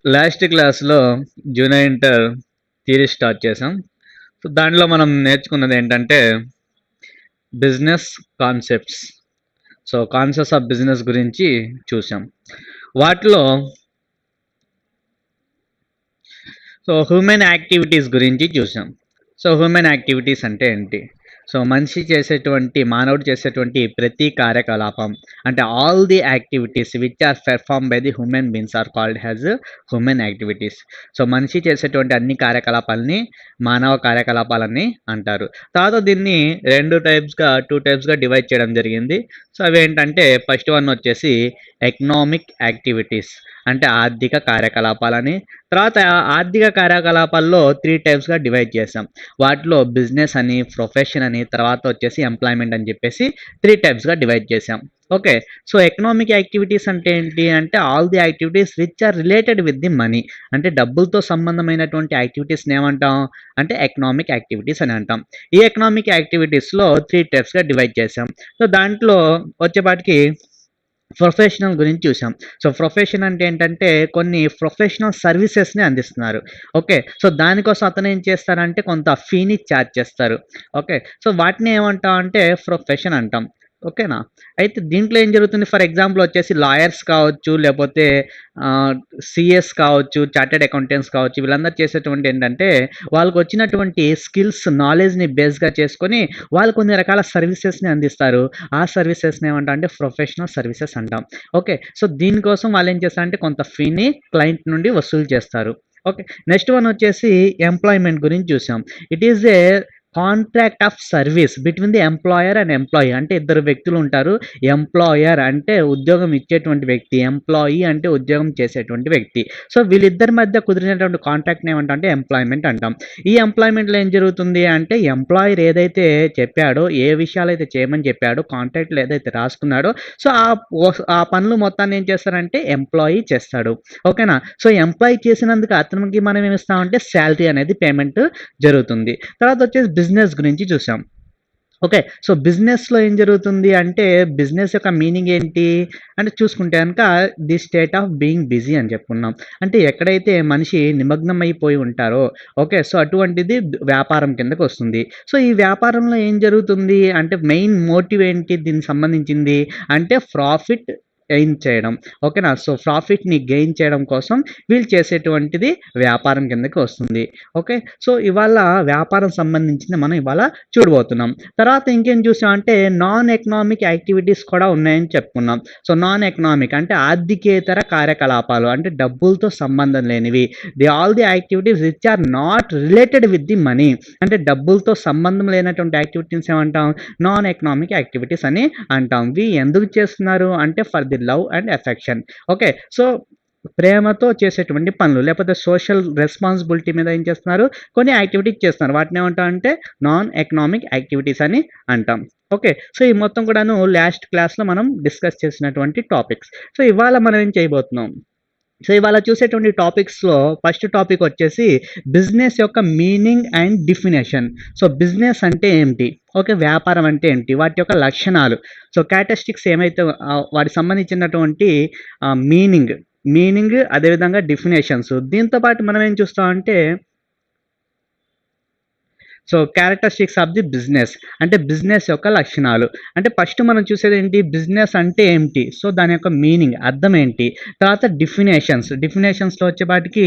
Last క్లాస్‌లో junior inter theory start చేసాం. So, దాంట్లో మనం నేర్చుకున్నది ఏంటంటే business concepts. So, concepts of business గురించి చూసాం. వాటిలో హ్యూమన్ యాక్టివిటీస్ గురించి చూసాం. హ్యూమన్ యాక్టివిటీస్ అంటే ఏంటి? మానవుడు చేసేటువంటి ప్రతి కార్యకలాపం అంటే all the activities which are perform by the human beings are called has human activities. మనిషి చేసేటువంటి అన్ని కార్యకలాపాలని మానవ కార్యకలాపాలని అంటారు. తర్వాత దీన్ని 2 టైప్స్‌గా డివైడ్ చేయడం జరిగింది. అవేంటంటే ఫస్ట్ వన్ వచ్చేసి ఎకనామిక్ యాక్టివిటీస్ అంటే ఆర్థిక కార్యకలాపాలని. తర్వాత ఆర్థిక కార్యకలాపాల్లో 3 టైప్స్‌గా డివైడ్ చేసాం. వాటిలో బిజినెస్ అని, ప్రొఫెషన్ అని, తర్వాత వచ్చేసి ఎంప్లాయ్‌మెంట్ అని చెప్పేసి 3 టైప్స్‌గా డివైడ్ చేసాం. ఓకే. ఎకనామిక్ యాక్టివిటీస్ అంటే ఏంటి అంటే all the activities which are related with the money. అంటే డబ్బులతో సంబంధమైనటువంటి యాక్టివిటీస్‌ని ఏమంటాం అంటే ఎకనామిక్ యాక్టివిటీస్ అని అంటాం. ఈ ఎకనామిక్ యాక్టివిటీస్‌లో 3 టైప్స్‌గా డివైడ్ చేసాం. దాంట్లో వచ్చేపాటికి ప్రొఫెషనల్ గురించి చూసాం. ప్రొఫెషన్ అంటే ఏంటంటే కొన్ని ప్రొఫెషనల్ సర్వీసెస్‌ని అందిస్తున్నారు. ఓకే. దానికోసం అతను ఏం చేస్తారంటే కొంత ఫీని చార్జ్ చేస్తారు. ఓకే. వాటిని ఏమంటాం అంటే ప్రొఫెషన్ అంటాం. ఓకేనా? అయితే దీంట్లో ఏం జరుగుతుంది ఫర్ ఎగ్జాంపుల్ వచ్చేసి లాయర్స్ కావచ్చు, లేపోతే సీఎస్ కావచ్చు, చార్టర్డ్ అకౌంటెంట్స్ కావచ్చు, వీళ్ళందరూ చేసేటువంటి ఏంటంటే వాళ్ళకొచ్చినటువంటి స్కిల్స్, నాలెడ్జ్‌ని బేస్‌గా చేసుకొని వాళ్ళు కొన్ని రకాల సర్వీసెస్‌ని అందిస్తారు. ఆ సర్వీసెస్‌ని ఏమంటాం అంటే ప్రొఫెషనల్ సర్వీసెస్ అంటాం. ఓకే. దీనికోసం వాళ్ళేం చేస్తారంటే కొంత ఫీని క్లయింట్ నుండి వసూలు చేస్తారు. ఓకే. నెక్స్ట్ వన్ వచ్చేసి ఎంప్లాయ్‌మెంట్ గురించి చూసాం. It is a contract of service between the employer and employee. అంటే ఇద్దరు వ్యక్తులు ఉంటారు. ఎంప్లాయర్ అంటే ఉద్యోగం ఇచ్చేటువంటి వ్యక్తి. ఎంప్లాయీ అంటే ఉద్యోగం చేసేటువంటి వ్యక్తి. వీళ్ళిద్దరి మధ్య కుదిరినటువంటి కాంట్రాక్ట్‌ని ఏమంటాం అంటే ఎంప్లాయ్‌మెంట్ అంటాం. ఈ ఎంప్లాయ్‌మెంట్‌లో ఏం జరుగుతుంది అంటే ఎంప్లాయర్ ఏదైతే చెప్పాడో, ఏ విషయాలైతే చేయమని చెప్పాడో, కాంట్రాక్ట్‌లో ఏదైతే రాసుకున్నాడో ఆ పనులు మొత్తాన్ని ఏం చేస్తారంటే ఎంప్లాయీ చేస్తాడు. ఓకేనా? ఎంప్లాయీ చేసినందుకు అతనికి మనం ఏమిస్తామంటే సాలరీ అనేది పేమెంట్ జరుగుతుంది. తర్వాత వచ్చేసి బిజినెస్ గురించి చూసాం. ఓకే. బిజినెస్‌లో ఏం జరుగుతుంది అంటే బిజినెస్ యొక్క మీనింగ్ ఏంటి? అంటే చూసుకుంటే గనక the state of being busy అని చెప్పుకున్నాం. అంటే ఎక్కడైతే మనిషి నిమగ్నమైపోయి ఉంటారో ఓకే. అటువంటిది వ్యాపారం కిందకొస్తుంది. ఈ వ్యాపారంలో ఏం జరుగుతుంది అంటే మెయిన్ మోటివ్ ఏంటి దీనికి సంబంధించింది అంటే ప్రాఫిట్ ఎయిన్ చేయడం. ఓకేనా? ప్రాఫిట్‌ని గెయిన్ చేయడం కోసం వీళ్ళు చేసేటువంటిది వ్యాపారం కిందకి వస్తుంది. ఓకే. ఇవాళ వ్యాపారం సంబంధించింది మనం ఇవాళ చూడబోతున్నాం. తర్వాత ఇంకేం చూసామంటే నాన్ ఎకనామిక్ యాక్టివిటీస్ కూడా ఉన్నాయని చెప్పుకున్నాం. నాన్ ఎకనామిక్ అంటే ఆర్థికేతర కార్యకలాపాలు అంటే డబ్బులతో సంబంధం లేనివి. All the activities which are not related with the money. అంటే డబ్బులతో సంబంధం లేనటువంటి యాక్టివిటీస్ ఏమంటాం నాన్ ఎకనామిక్ యాక్టివిటీస్ అని అంటాం. ఇవి ఎందుకు చేస్తున్నారు అంటే for the love and affection. Okay. ప్రేమతో చేసేటువంటి పనులు లేకపోతే సోషల్ రెస్పాన్సిబిలిటీ మీద ఏం చేస్తున్నారు కొన్ని యాక్టివిటీస్ చేస్తున్నారు. వాటిని ఏమంటాం అంటే నాన్ ఎకనామిక్ యాక్టివిటీస్ అని అంటాం. ఓకే. ఈ మొత్తం కూడాను లాస్ట్ క్లాస్‌లో మనం డిస్కస్ చేసినటువంటి టాపిక్స్. ఇవాళ మనం ఏం చేయబోతున్నాం ఇవాళ చూసేటువంటి టాపిక్స్‌లో ఫస్ట్ టాపిక్ వచ్చేసి బిజినెస్ యొక్క మీనింగ్ అండ్ డెఫినిషన్. బిజినెస్ అంటే ఏంటి? ఓకే. వ్యాపారం అంటే ఏంటి? వాటి యొక్క లక్షణాలు. క్యారెక్టరిస్టిక్స్ ఏమైతే వాటికి సంబంధించినటువంటి మీనింగ్ అదేవిధంగా డెఫినిషన్స్. దీంతో పాటు మనం ఏం చూస్తామంటే క్యారెక్టరిస్టిక్స్ ఆఫ్ ది బిజినెస్ అంటే బిజినెస్ యొక్క లక్షణాలు. అంటే ఫస్ట్ మనం చూసేది ఏంటి బిజినెస్ అంటే ఏంటి? దాని యొక్క మీనింగ్ అర్థం ఏంటి? తర్వాత డెఫినేషన్స్‌లో వచ్చేపాటికి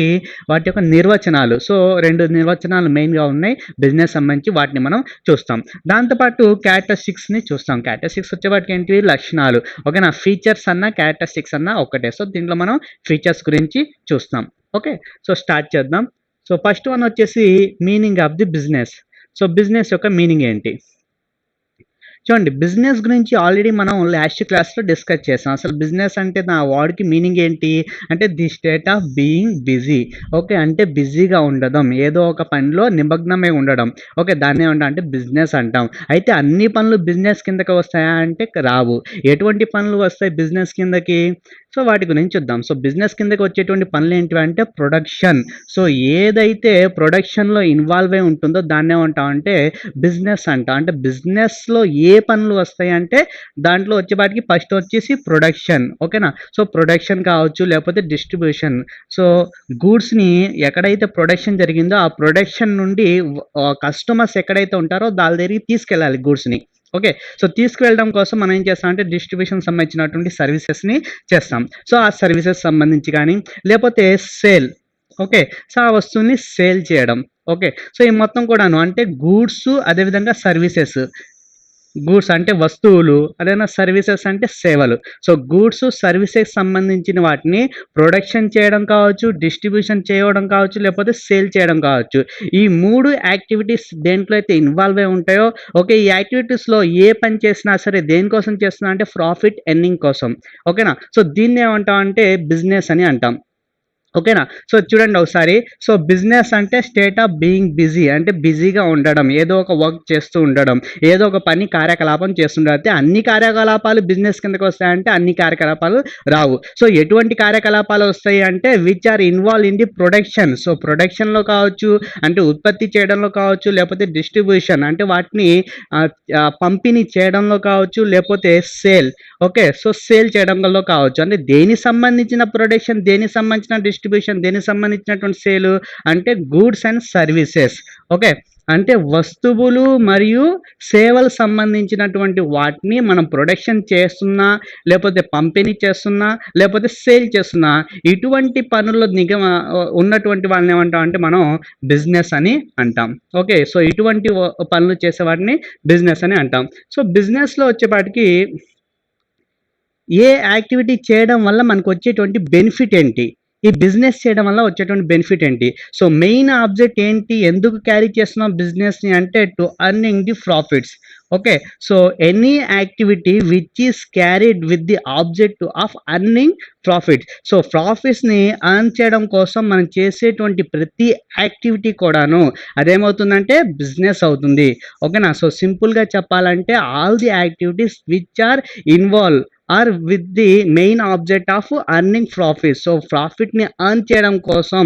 వాటి యొక్క నిర్వచనాలు. 2 నిర్వచనాలు మెయిన్‌గా ఉన్నాయి బిజినెస్ సంబంధించి వాటిని మనం చూస్తాం. దాంతో పాటు క్యారెక్టరిస్టిక్స్‌ని చూస్తాం. క్యారెక్టరిస్టిక్స్ వచ్చేపాటికి ఏంటి లక్షణాలు. ఓకేనా? ఫీచర్స్ అన్నా క్యారెక్టరిస్టిక్స్ అన్నా ఒకటే. దీంట్లో మనం ఫీచర్స్ గురించి చూస్తాం. ఓకే. స్టార్ట్ చేద్దాం. ఫస్ట్ వన్ వచ్చేసి meaning of the business. Business యొక్క మీనింగ్ ఏంటి? చూడండి బిజినెస్ గురించి ఆల్రెడీ మనం లాస్ట్ క్లాస్‌లో డిస్కస్ చేసాం. అసలు బిజినెస్ అంటే నా వర్డ్‌కి మీనింగ్ ఏంటి? అంటే the state of being busy. Okay. అంటే బిజీగా ఉండడం. ఏదో ఒక పనిలో నిమగ్నమై ఉండడం. ఓకే. దాన్ని ఏమంటాం అంటే బిజినెస్ అంటాం. అయితే అన్ని పనులు బిజినెస్ కిందకి వస్తాయా అంటే రావు. ఎటువంటి పనులు వస్తాయి బిజినెస్ కిందకి? సో వాటి గురించి చూద్దాం. సో బిజినెస్ కిందకి వచ్చేటువంటి పనులు ఏంటివంటే ప్రొడక్షన్. సో ఏదైతే ప్రొడక్షన్‌లో ఇన్వాల్వ్ అయి ఉంటుందో దాన్నేమంటామంటే బిజినెస్ అంటాం. అంటే బిజినెస్‌లో ఏ పనులు వస్తాయంటే దాంట్లో వచ్చేపాటికి ఫస్ట్ వచ్చేసి ప్రొడక్షన్. ఓకేనా? సో ప్రొడక్షన్ కావచ్చు, లేకపోతే డిస్ట్రిబ్యూషన్. సో గూడ్స్‌ని ఎక్కడైతే ప్రొడక్షన్ జరిగిందో ఆ ప్రొడక్షన్ నుండి కస్టమర్స్ ఎక్కడైతే ఉంటారో వాళ్ళ దగ్గరికి తీసుకెళ్ళాలి గూడ్స్‌ని. ఓకే. సో తీసుకువెళ్ళడం కోసం మనం ఏం చేస్తామంటే డిస్ట్రిబ్యూషన్ సంబంధించినటువంటి సర్వీసెస్‌ని చేస్తాం. సో ఆ సర్వీసెస్ సంబంధించి కానీ లేపోతే సేల్. ఓకే. సో ఆ వస్తువుని సేల్ చేయడం. ఓకే. సో ఈ మొత్తం కూడాను అంటే గూడ్స్ అదేవిధంగా సర్వీసెస్. గూడ్స్ అంటే వస్తువులు, అదేనా సర్వీసెస్ అంటే సేవలు. సో గూడ్స్, సర్వీసెస్ సంబంధించిన వాటిని ప్రొడక్షన్ చేయడం కావచ్చు, డిస్ట్రిబ్యూషన్ చేయడం కావచ్చు, లేకపోతే సేల్ చేయడం కావచ్చు. ఈ 3 యాక్టివిటీస్ దేంట్లో అయితే ఇన్వాల్వ్ అయి ఉంటాయో, ఓకే. ఈ యాక్టివిటీస్‌లో ఏ పని చేసినా సరే దేనికోసం చేస్తున్నా అంటే ప్రాఫిట్ ఎర్నింగ్ కోసం. ఓకేనా? సో దీన్నేమంటామంటే బిజినెస్ అని అంటాం. ఓకేనా? సో చూడండి ఒకసారి. సో బిజినెస్ అంటే స్టేట్ ఆఫ్ బీయింగ్ బిజీ అంటే బిజీగా ఉండడం. ఏదో ఒక వర్క్ చేస్తూ ఉండడం. ఏదో ఒక పని కార్యకలాపం చేస్తుండడం. అయితే అన్ని కార్యకలాపాలు బిజినెస్ కిందకి వస్తాయంటే అన్ని కార్యకలాపాలు రావు. సో ఎటువంటి కార్యకలాపాలు వస్తాయి అంటే which are involved in the production. So ప్రొడక్షన్‌లో కావచ్చు, అంటే ఉత్పత్తి చేయడంలో కావచ్చు, లేకపోతే డిస్ట్రిబ్యూషన్ అంటే వాటిని పంపిణీ చేయడంలో కావచ్చు, లేకపోతే సేల్. ఓకే. సో సేల్ చేయడంలో కావచ్చు. అంటే దేనికి సంబంధించిన ప్రొడక్షన్, దేనికి సంబంధించిన డిస్ట్రిబ్యూషన్, దేనికి సంబంధించినటువంటి సేలు అంటే గూడ్స్ అండ్ సర్వీసెస్. ఓకే. అంటే వస్తువులు మరియు సేవలు సంబంధించినటువంటి వాటిని మనం ప్రొడక్షన్ చేస్తున్నా, లేకపోతే పంపిణీ చేస్తున్నా, లేకపోతే సేల్ చేస్తున్నా, ఇటువంటి పనుల్లో ఉన్నటువంటి వాళ్ళని ఏమంటాం అంటే మనం బిజినెస్ అని అంటాం. ఓకే. సో ఇటువంటి పనులు చేసే వాటిని బిజినెస్ అని అంటాం. సో బిజినెస్‌లో వచ్చేపాటికి ఏ యాక్టివిటీ చేయడం వల్ల మనకొచ్చేటువంటి బెనిఫిట్ ఏంటి? ఈ బిజినెస్ చేయడం వల్ల వచ్చేటువంటి బెనిఫిట్ ఏంటి? సో మెయిన్ ఆబ్జెక్ట్ ఏంటి? ఎందుకు క్యారీ చేస్తున్నాం బిజినెస్‌ని అంటే to earning the profits. Okay. So any activity which is carried with the object of earning profits. So ప్రాఫిట్స్‌ని ఎర్న్ చేయడం కోసం మనం చేసేటువంటి ప్రతి యాక్టివిటీ కూడాను అదేమవుతుందంటే బిజినెస్ అవుతుంది. ఓకేనా? సో సింపుల్‌గా చెప్పాలంటే all the activities which are involved are with the main object of earning profit. So ప్రాఫిట్‌ని ఎర్న్ చేయడం కోసం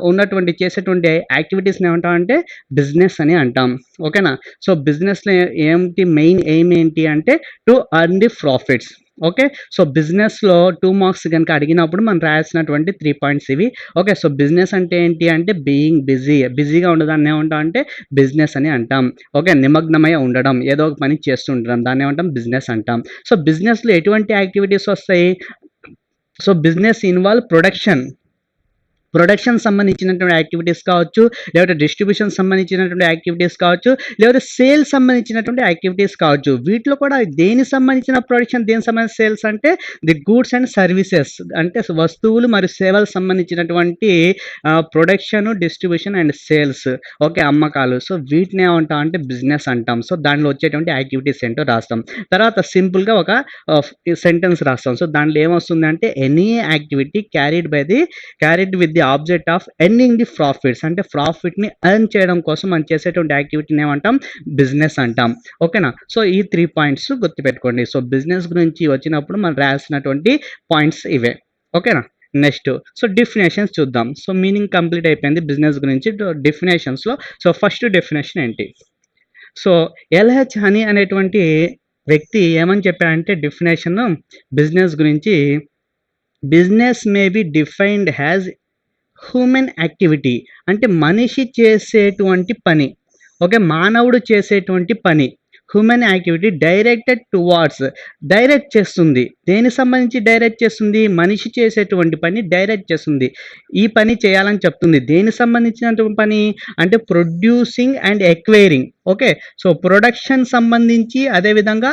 ఉన్నటువంటి చేసేటువంటి యాక్టివిటీస్‌ని ఏమంటామంటే బిజినెస్ అని అంటాం. ఓకేనా? సో బిజినెస్‌లో ఏంటి మెయిన్ ఎయిమ్ ఏంటి అంటే to earn the profits. Okay. So బిజినెస్‌లో 2 మార్క్స్ గనుక అడిగినప్పుడు మనం రాయాల్సినటువంటి 3 పాయింట్స్ ఇవి. ఓకే. సో బిజినెస్ అంటే ఏంటి అంటే బీయింగ్ బిజీ. బిజీగా ఉండడాన్ని ఏమంటాం అంటే బిజినెస్ అని అంటాం. ఓకే. నిమగ్నమై ఉండడం. ఏదో ఒక పని చేస్తూ ఉండడం. దాన్ని ఏమంటాం బిజినెస్ అంటాం. సో బిజినెస్‌లో ఎటువంటి యాక్టివిటీస్ వస్తాయి? So business involve production. Production సంబంధించినటువంటి యాక్టివిటీస్ కావచ్చు, లేకపోతే డిస్ట్రిబ్యూషన్ సంబంధించినటువంటి యాక్టివిటీస్ కావచ్చు, లేకపోతే సేల్ సంబంధించినటువంటి యాక్టివిటీస్ కావచ్చు. వీటిలో కూడా దేనికి సంబంధించిన ప్రొడక్షన్, దేనికి సంబంధించిన సేల్స్ అంటే ది గూడ్స్ అండ్ సర్వీసెస్ అంటే వస్తువులు మరియు సేవలకు సంబంధించినటువంటి production, distribution and sales. Okay. అమ్మకాలు. సో వీటిని ఏమంటాం అంటే బిజినెస్ అంటాం. సో దాంట్లో వచ్చేటువంటి యాక్టివిటీస్ ఏంటో రాస్తాం. తర్వాత సింపుల్‌గా ఒక సెంటెన్స్ రాస్తాం. సో దాంట్లో ఏమొస్తుందంటే any activity carried with the object of earning the profits అంటే ప్రాఫిట్‌ని ఎర్న్ చేయడం కోసం మనం చేసేటువంటి యాక్టివిటీని ఏమంటాం బిజినెస్ అంటాం. ఓకేనా? సో ఈ 3 పాయింట్స్ గుర్తుపెట్టుకోండి. సో బిజినెస్ గురించి వచ్చినప్పుడు మనం రాయాల్సినటువంటి పాయింట్స్ ఇవే. ఓకేనా? నెక్స్ట్ సో డెఫినిషన్స్ చూద్దాం. సో మీనింగ్ కంప్లీట్ అయిపోయింది బిజినెస్ గురించి. డెఫినిషన్స్‌లో సో ఫస్ట్ డెఫినిషన్ ఏంటి? సో ఎల్‌హెచ్ హనీ అనేటువంటి వ్యక్తి ఏమని చెప్పారంటే డెఫినిషన్ బిజినెస్ గురించి business may be defined as human activity అంటే మనిషి చేసేటువంటి పని. ఓకే. మానవుడు చేసేటువంటి పని. Human activity directed towards direct చేస్తుంది. దేనికి సంబంధించి డైరెక్ట్ చేస్తుంది? మనిషి చేసేటువంటి పని డైరెక్ట్ చేస్తుంది. ఈ పని చేయాలని చెప్తుంది. దేనికి సంబంధించినటువంటి పని అంటే producing and acquiring. Okay. So production సంబంధించి అదేవిధంగా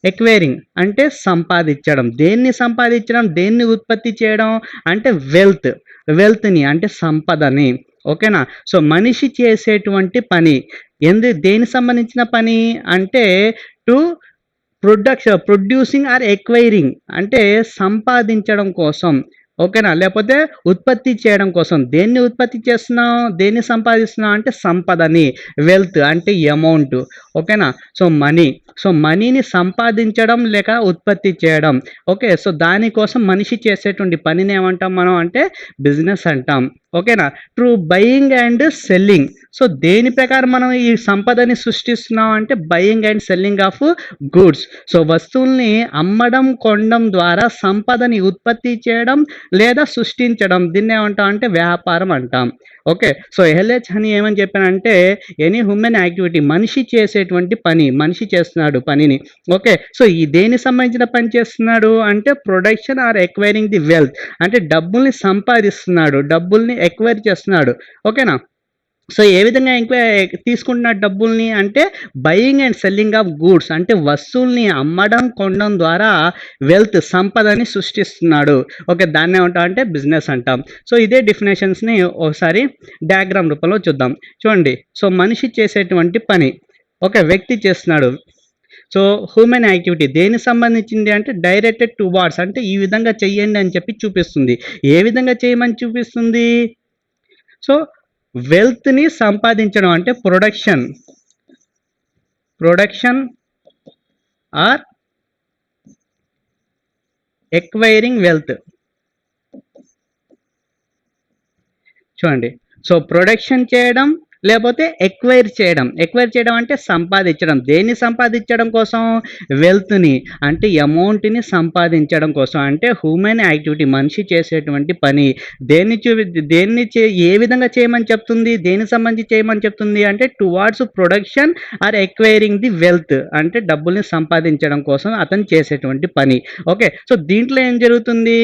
ఎక్వైరింగ్ అంటే సంపాదించడం. దేన్ని సంపాదించడం? దేన్ని ఉత్పత్తి చేయడం? అంటే వెల్త్‌ని అంటే సంపదని. ఓకేనా? సో మనిషి చేసేటువంటి పని. దేనికి సంబంధించిన పని అంటే టు ప్రొడ్యూసింగ్ ఆర్ ఎక్వైరింగ్ అంటే సంపాదించడం కోసం. ఓకేనా? లేపోతే ఉత్పత్తి చేయడం కోసం. దేన్ని ఉత్పత్తి చేస్తున్నాం? దేన్ని సంపాదిస్తున్నాం అంటే సంపదని, వెల్త్ అంటే అమౌంట్. ఓకేనా? So, money. సో, మనీని సంపాదించడం లేక ఉత్పత్తి చేయడం. ఓకే. సో, దానికోసం మనిషి చేసేటువంటి పనిని ఏమంటాం మనం అంటే బిజినెస్ అంటాం. ఓకేనా? Through buying and selling. So, దేని ప్రకారం మనం ఈ సంపదని సృష్టిస్తున్నాం అంటే buying and selling of goods. So, వస్తువుల్ని అమ్మడం, కొనడం ద్వారా సంపదని ఉత్పత్తి చేయడం లేదా సృష్టించడం. దీన్నేమంటాం అంటే వ్యాపారం అంటాం. ఓకే. సో, ఎల్‌హెచ్ హనీ ఏమని చెప్పానంటే ఎనీ హ్యూమన్ యాక్టివిటీ మనిషి చేసేటువంటి పని. మనిషి చేస్తున్నాడు పనిని. ఓకే. సో, ఈ దేనికి సంబంధించిన పని చేస్తున్నాడు అంటే production or acquiring the wealth అంటే డబ్బుల్ని సంపాదిస్తున్నాడు. డబ్బుల్ని ఎక్వైర్ చేస్తున్నాడు. ఓకేనా? సో, ఏ విధంగా తీసుకుంటున్నాడు డబ్బుల్ని అంటే buying and selling of goods అంటే వస్తువుల్ని అమ్మడం, కొనడం ద్వారా వెల్త్ సంపదని సృష్టిస్తున్నాడు. ఓకే. దాన్నేమంటాం అంటే బిజినెస్ అంటాం. సో, ఇదే డెఫినేషన్స్‌ని ఒకసారి డయాగ్రామ్ రూపంలో చూద్దాం. చూడండి. సో, మనిషి చేసేటువంటి పని. ఓకే. వ్యక్తి చేస్తున్నాడు. సో, హ్యూమన్ యాక్టివిటీ దేనికి సంబంధించింది అంటే డైరెక్టెడ్ టువార్డ్స్ అంటే ఈ విధంగా చెయ్యండి అని చెప్పి చూపిస్తుంది. ఏ విధంగా చేయమని చూపిస్తుంది? సో, వెల్త్‌ని సంపాదించడం అంటే ప్రొడక్షన్ ఆర్ ఎక్వైరింగ్ వెల్త్. చూడండి. సో, ప్రొడక్షన్ చేయడం లేపోతే ఎక్వైర్ చేయడం. ఎక్వైర్ చేయడం అంటే సంపాదించడం. దేన్ని సంపాదించడం కోసం? వెల్త్‌ని అంటే అమౌంట్‌ని సంపాదించడం కోసం. అంటే హ్యూమన్ యాక్టివిటీ మనిషి చేసేటువంటి పని. దేన్ని చూపి దేన్ని చే ఏ విధంగా చేయమని చెప్తుంది? దేనికి సంబంధించి చేయమని చెప్తుంది అంటే towards production or acquiring the wealth అంటే డబ్బుల్ని సంపాదించడం కోసం అతను చేసేటువంటి పని. ఓకే. సో, దీంట్లో ఏం జరుగుతుంది?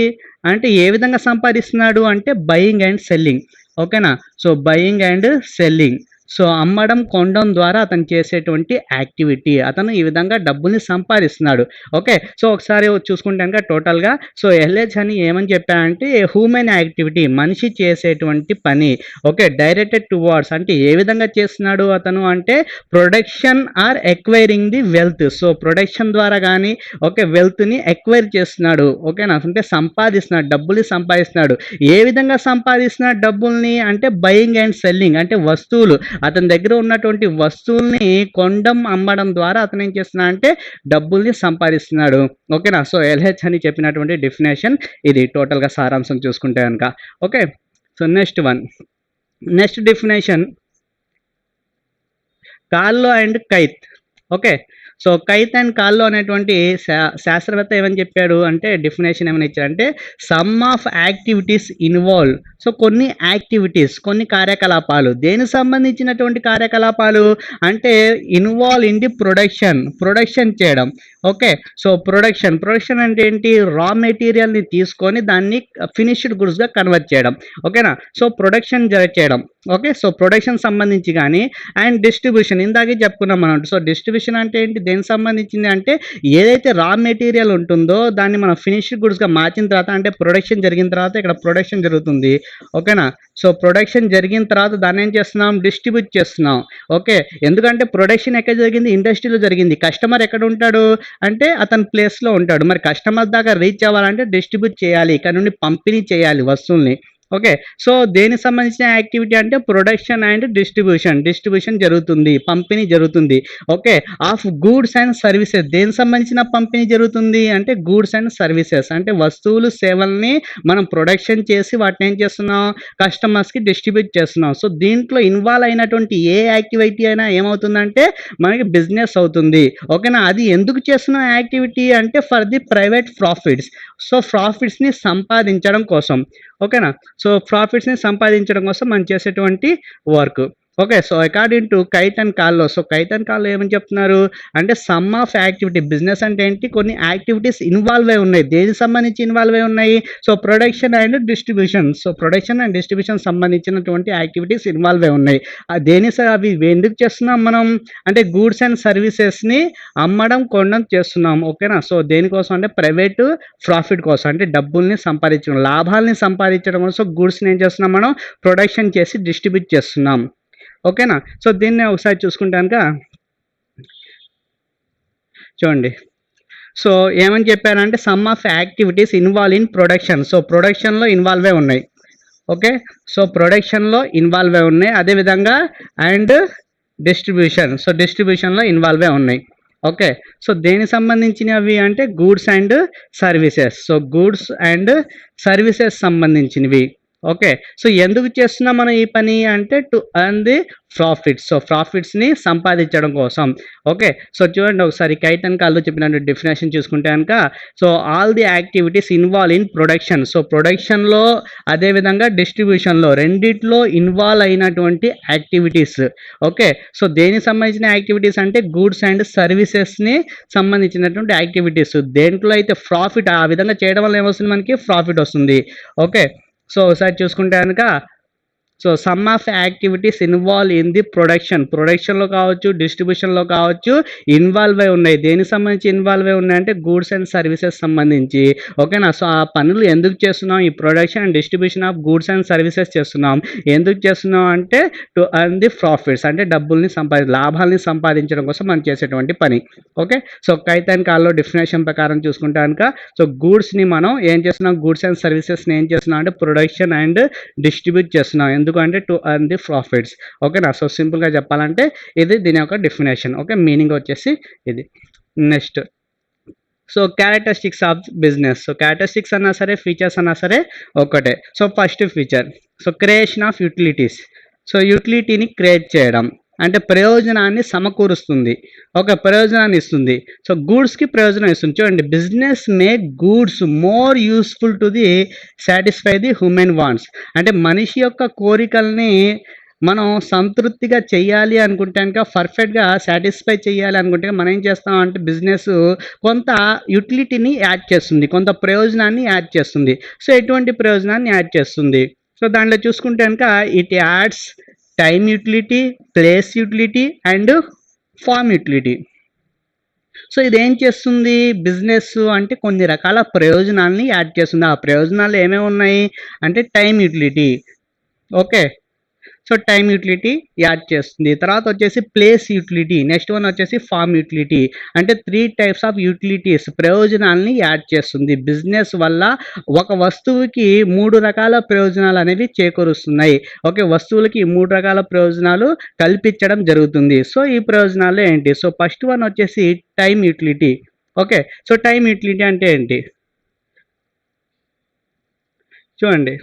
అంటే ఏ విధంగా సంపాదిస్తున్నాడు అంటే బయింగ్ అండ్ సెల్లింగ్. ఓకేనా? So, buying and selling. So, అమ్మడం, కొనడం ద్వారా అతను చేసేటువంటి యాక్టివిటీ. అతను ఈ విధంగా డబ్బుల్ని సంపాదిస్తున్నాడు. ఓకే. సో, ఒకసారి చూసుకుంటే గనక టోటల్‌గా సో, ఎల్‌హెచ్ అని ఏమని చెప్పాడంటే హ్యూమన్ యాక్టివిటీ మనిషి చేసేటువంటి పని. ఓకే. డైరెక్టెడ్ టువార్డ్స్ అంటే ఏ విధంగా చేస్తున్నాడు అతను అంటే production or acquiring the wealth. So, production ద్వారా గాని ఓకే వెల్త్‌ని ఎక్వైర్ చేస్తున్నాడు. ఓకేనా? అంటే సంపాదిస్తున్నాడు. డబ్బుల్ని సంపాదిస్తున్నాడు. ఏ విధంగా సంపాదిస్తున్నాడు డబ్బుల్ని అంటే బయింగ్ అండ్ సెల్లింగ్ అంటే వస్తువులు అతని దగ్గర ఉన్నటువంటి వస్తువుల్ని కొనడం, అమ్మడం ద్వారా అతను ఏం చేస్తున్నాడంటే డబ్బుల్ని సంపాదిస్తున్నాడు. ఓకేనా? సో, ఎల్‌హెచ్ అని చెప్పినటువంటి డెఫినేషన్ ఇది టోటల్‌గా సారాంశం చూసుకుంటే గనక. ఓకే. సో, నెక్స్ట్ డెఫినేషన్ కార్లో and kite. Okay. So, Keith and కార్లో అనేటువంటి శాస్త్రవేత్త ఏమని చెప్పాడు అంటే డెఫినేషన్ ఏమని ఇచ్చాడంటే some of activities involve. So, కొన్ని కార్యకలాపాలు దేనికి సంబంధించినటువంటి కార్యకలాపాలు అంటే ఇన్వాల్వ్ ఇన్ ది ప్రొడక్షన్ చేయడం. ఓకే. సో, ప్రొడక్షన్ అంటే ఏంటి? రా మెటీరియల్‌ని తీసుకొని దాన్ని ఫినిష్డ్ గుడ్స్‌గా కన్వర్ట్ చేయడం. ఓకేనా? సో, ప్రొడక్షన్ చేయడం. ఓకే. సో, ప్రొడక్షన్ సంబంధించి గాని అండ్ డిస్ట్రిబ్యూషన్ ఇందాకే చెప్పుకున్నాం మనం. సో, డిస్ట్రిబ్యూషన్ అంటే ఏంటి? దేనికి సంబంధించింది అంటే ఏదైతే రా మెటీరియల్ ఉంటుందో దాన్ని మనం ఫినిష్డ్ గుడ్స్‌గా మార్చిన తర్వాత అంటే ప్రొడక్షన్ జరిగిన తర్వాత ఇక్కడ ప్రొడక్షన్ జరుగుతుంది. ఓకేనా? సో, ప్రొడక్షన్ జరిగిన తర్వాత దాన్ని ఏం చేస్తున్నాం? డిస్ట్రిబ్యూట్ చేస్తున్నాం. ఓకే. ఎందుకంటే ప్రొడక్షన్ ఎక్కడ జరిగింది? ఇండస్ట్రీలో జరిగింది. కస్టమర్ ఎక్కడ ఉంటాడు? అంటే అతని ప్లేస్‌లో ఉంటాడు. మరి కస్టమర్ దాకా రీచ్ అవ్వాలంటే డిస్ట్రిబ్యూట్ చేయాలి. ఇక్కడ నుండి పంపిణీ చేయాలి వస్తువుల్ని. ఓకే. సో, దేనికి సంబంధించిన యాక్టివిటీ అంటే ప్రొడక్షన్ అండ్ డిస్ట్రిబ్యూషన్ జరుగుతుంది. పంపిణీ జరుగుతుంది. Okay. Of goods and services దేనికి సంబంధించిన పంపిణీ జరుగుతుంది అంటే గూడ్స్ అండ్ సర్వీసెస్ అంటే వస్తువులు, సేవల్ని మనం ప్రొడక్షన్ చేసి వాటిని ఏం చేస్తున్నాం? కస్టమర్స్‌కి డిస్ట్రిబ్యూట్ చేస్తున్నాం. సో, దీంట్లో ఇన్వాల్వ్ అయినటువంటి ఏ యాక్టివిటీ అయినా ఏమవుతుందంటే మనకి బిజినెస్ అవుతుంది. ఓకేనా? అది ఎందుకు చేస్తున్నాం యాక్టివిటీ అంటే for the private profits. So, ప్రాఫిట్స్‌ని సంపాదించడం కోసం. ఓకేనా? సో, ప్రాఫిట్స్‌ని సంపాదించడం కోసం మనం చేసేటువంటి work. Okay. So, according to Keith and Carlo. So, Keith and Carlo ఏమని చెప్తున్నారు అంటే సమ్ ఆఫ్ యాక్టివిటీ బిజినెస్ అంటే ఏంటి? కొన్ని యాక్టివిటీస్ ఇన్వాల్వ్ అయి ఉన్నాయి. దేనికి సంబంధించి ఇన్వాల్వ్ అయి ఉన్నాయి? So, production and distribution. So, production and distribution సంబంధించినటువంటి యాక్టివిటీస్ ఇన్వాల్వ్ అయి ఉన్నాయి. అవి ఎందుకు చేస్తున్నాం మనం అంటే గూడ్స్ అండ్ సర్వీసెస్‌ని అమ్మడం, కొనడం చేస్తున్నాం. ఓకేనా? సో, దేనికోసం అంటే ప్రైవేటు ప్రాఫిట్ కోసం అంటే డబ్బుల్ని సంపాదించడం, లాభాల్ని సంపాదించడం కోసం గూడ్స్‌ని ఏం చేస్తున్నాం మనం ప్రొడక్షన్ చేసి డిస్ట్రిబ్యూట్ చేస్తున్నాం. ఓకేనా? సో, దీన్ని ఒకసారి చూసుకుంటే గనక చూడండి. సో ఏమని చెప్పానంటే some of activities involved in production. So ప్రొడక్షన్లో ఇన్వాల్వ్ అయి ఉన్నాయి. ఓకే, సో ప్రొడక్షన్లో ఇన్వాల్వ్ అయి ఉన్నాయి. అదేవిధంగా అండ్ డిస్ట్రిబ్యూషన్, సో డిస్ట్రిబ్యూషన్లో ఇన్వాల్వ్ అయి ఉన్నాయి. ఓకే, సో దేనికి సంబంధించినవి అంటే goods and services. So goods and services సంబంధించినవి. ఓకే, సో ఎందుకు చేస్తున్నాం మనం ఈ పని అంటే to earn the profits. So ప్రాఫిట్స్ని సంపాదించడం కోసం. ఓకే, సో చూడండి ఒకసారి కైట్ అండ్ కాల్లో చెప్పినట్టు డెఫినేషన్ చూసుకుంటే కనుక so all the activities involved in production. So ప్రొడక్షన్లో అదేవిధంగా డిస్ట్రిబ్యూషన్లో రెండిట్లో ఇన్వాల్వ్ అయినటువంటి యాక్టివిటీస్. ఓకే, సో దేనికి సంబంధించిన యాక్టివిటీస్ అంటే గూడ్స్ అండ్ సర్వీసెస్ని సంబంధించినటువంటి యాక్టివిటీస్. దేంట్లో అయితే ప్రాఫిట్ ఆ విధంగా చేయడం వల్ల ఏమొస్తుంది, మనకి ప్రాఫిట్ వస్తుంది. ఓకే, సో ఒకసారి చూసుకుంటే కనుక so some of activities involved in the ప్రొడక్షన్లో కావచ్చు, డిస్ట్రిబ్యూషన్లో కావచ్చు ఇన్వాల్వ్ అయి ఉన్నాయి. దేనికి సంబంధించి ఇన్వాల్వ్ అయి ఉన్నాయంటే గూడ్స్ అండ్ సర్వీసెస్ సంబంధించి. ఓకేనా, సో ఆ పనులు ఎందుకు చేస్తున్నాం, ఈ production and distribution of goods and services చేస్తున్నాం. ఎందుకు చేస్తున్నాం అంటే టు ఎర్న్ ది ప్రాఫిట్స్, అంటే డబ్బుల్ని లాభాలని సంపాదించడం కోసం మనం చేసేటువంటి పని. ఓకే, సో కైట్ అండ్ కాల్లో డెఫినేషన్ ప్రకారం చూసుకుంటే కనుక సో గూడ్స్ని మనం ఏం చేస్తున్నాం, గూడ్స్ అండ్ సర్వీసెస్ని ఏం చేస్తున్నాం అంటే ప్రొడక్షన్ అండ్ డిస్ట్రిబ్యూట్ చేస్తున్నాం. ఎందుకంటే టు ఎర్న్ ది ప్రాఫిట్స్. ఓకేనా, సో సింపుల్గా చెప్పాలంటే ఇది దీని యొక్క డెఫినేషన్. ఓకే, మీనింగ్ వచ్చేసి ఇది. Next so characteristics of business. So characteristics అన్నా సరే ఫీచర్స్ అన్నా సరే ఒకటే. So first feature so creation of utilities. So యూటిలిటీని క్రియేట్ చేయడం అంటే ప్రయోజనాన్ని సమకూరుస్తుంది. ఒక ప్రయోజనాన్ని ఇస్తుంది. సో గూడ్స్కి ప్రయోజనం ఇస్తుంది. చూడండి, business make goods more useful to the satisfy the human wants. అంటే మనిషి యొక్క కోరికల్ని మనం సంతృప్తిగా చేయాలి అనుకుంటే కనుక, పర్ఫెక్ట్గా సాటిస్ఫై చేయాలి అనుకుంటే మనం ఏం చేస్తాం అంటే బిజినెస్ కొంత యూటిలిటీని యాడ్ చేస్తుంది, కొంత ప్రయోజనాన్ని యాడ్ చేస్తుంది. సో ఎటువంటి ప్రయోజనాన్ని యాడ్ చేస్తుంది, సో దాంట్లో చూసుకుంటే కనుక it adds time utility, place utility and form utility. So ఇదేం చేస్తుంది, బిజినెస్ అంటే కొన్ని రకాల ప్రయోజనాలని యాడ్ చేస్తుంది. ఆ ప్రయోజనాలు ఏమేమి ఉన్నాయి అంటే time utility. Okay, so time utility add చేస్తుంది. తర్వాత వచ్చేసి ప్లేస్ యూటిలిటీ, నెక్స్ట్ వన్ వచ్చేసి ఫార్మ్ యూటిలిటీ. అంటే 3 టైప్స్ ఆఫ్ యూటిలిటీస్ ప్రయోజనాలని యాడ్ చేస్తుంది. బిజినెస్ వల్ల ఒక వస్తువుకి 3 రకాల ప్రయోజనాలు అనేవి చేకూరుస్తున్నాయి. ఓకే, వస్తువులకి 3 రకాల ప్రయోజనాలు కల్పించడం జరుగుతుంది. సో ఈ ప్రయోజనాలు ఏంటి, సో ఫస్ట్ వన్ వచ్చేసి time utility. Okay, so time utility అంటే ఏంటి చూడండి.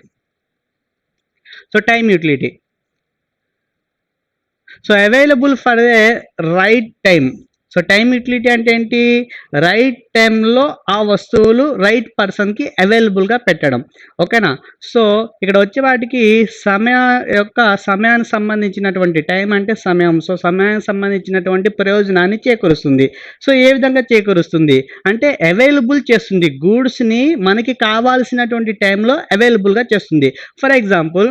So time utility so available for a right time. So time utility అంటే ఏంటి, రైట్ టైంలో ఆ వస్తువులు రైట్ పర్సన్కి అవైలబుల్గా పెట్టడం. ఓకేనా, సో ఇక్కడ వచ్చే వాటికి సమయానికి సంబంధించినటువంటి టైం అంటే సమయం. సో సమయానికి సంబంధించినటువంటి ప్రయోజనాన్ని చేకూరుస్తుంది. సో ఏ విధంగా చేకూరుస్తుంది అంటే అవైలబుల్ చేస్తుంది, గూడ్స్ని మనకి కావాల్సినటువంటి టైంలో అవైలబుల్గా చేస్తుంది. ఫర్ ఎగ్జాంపుల్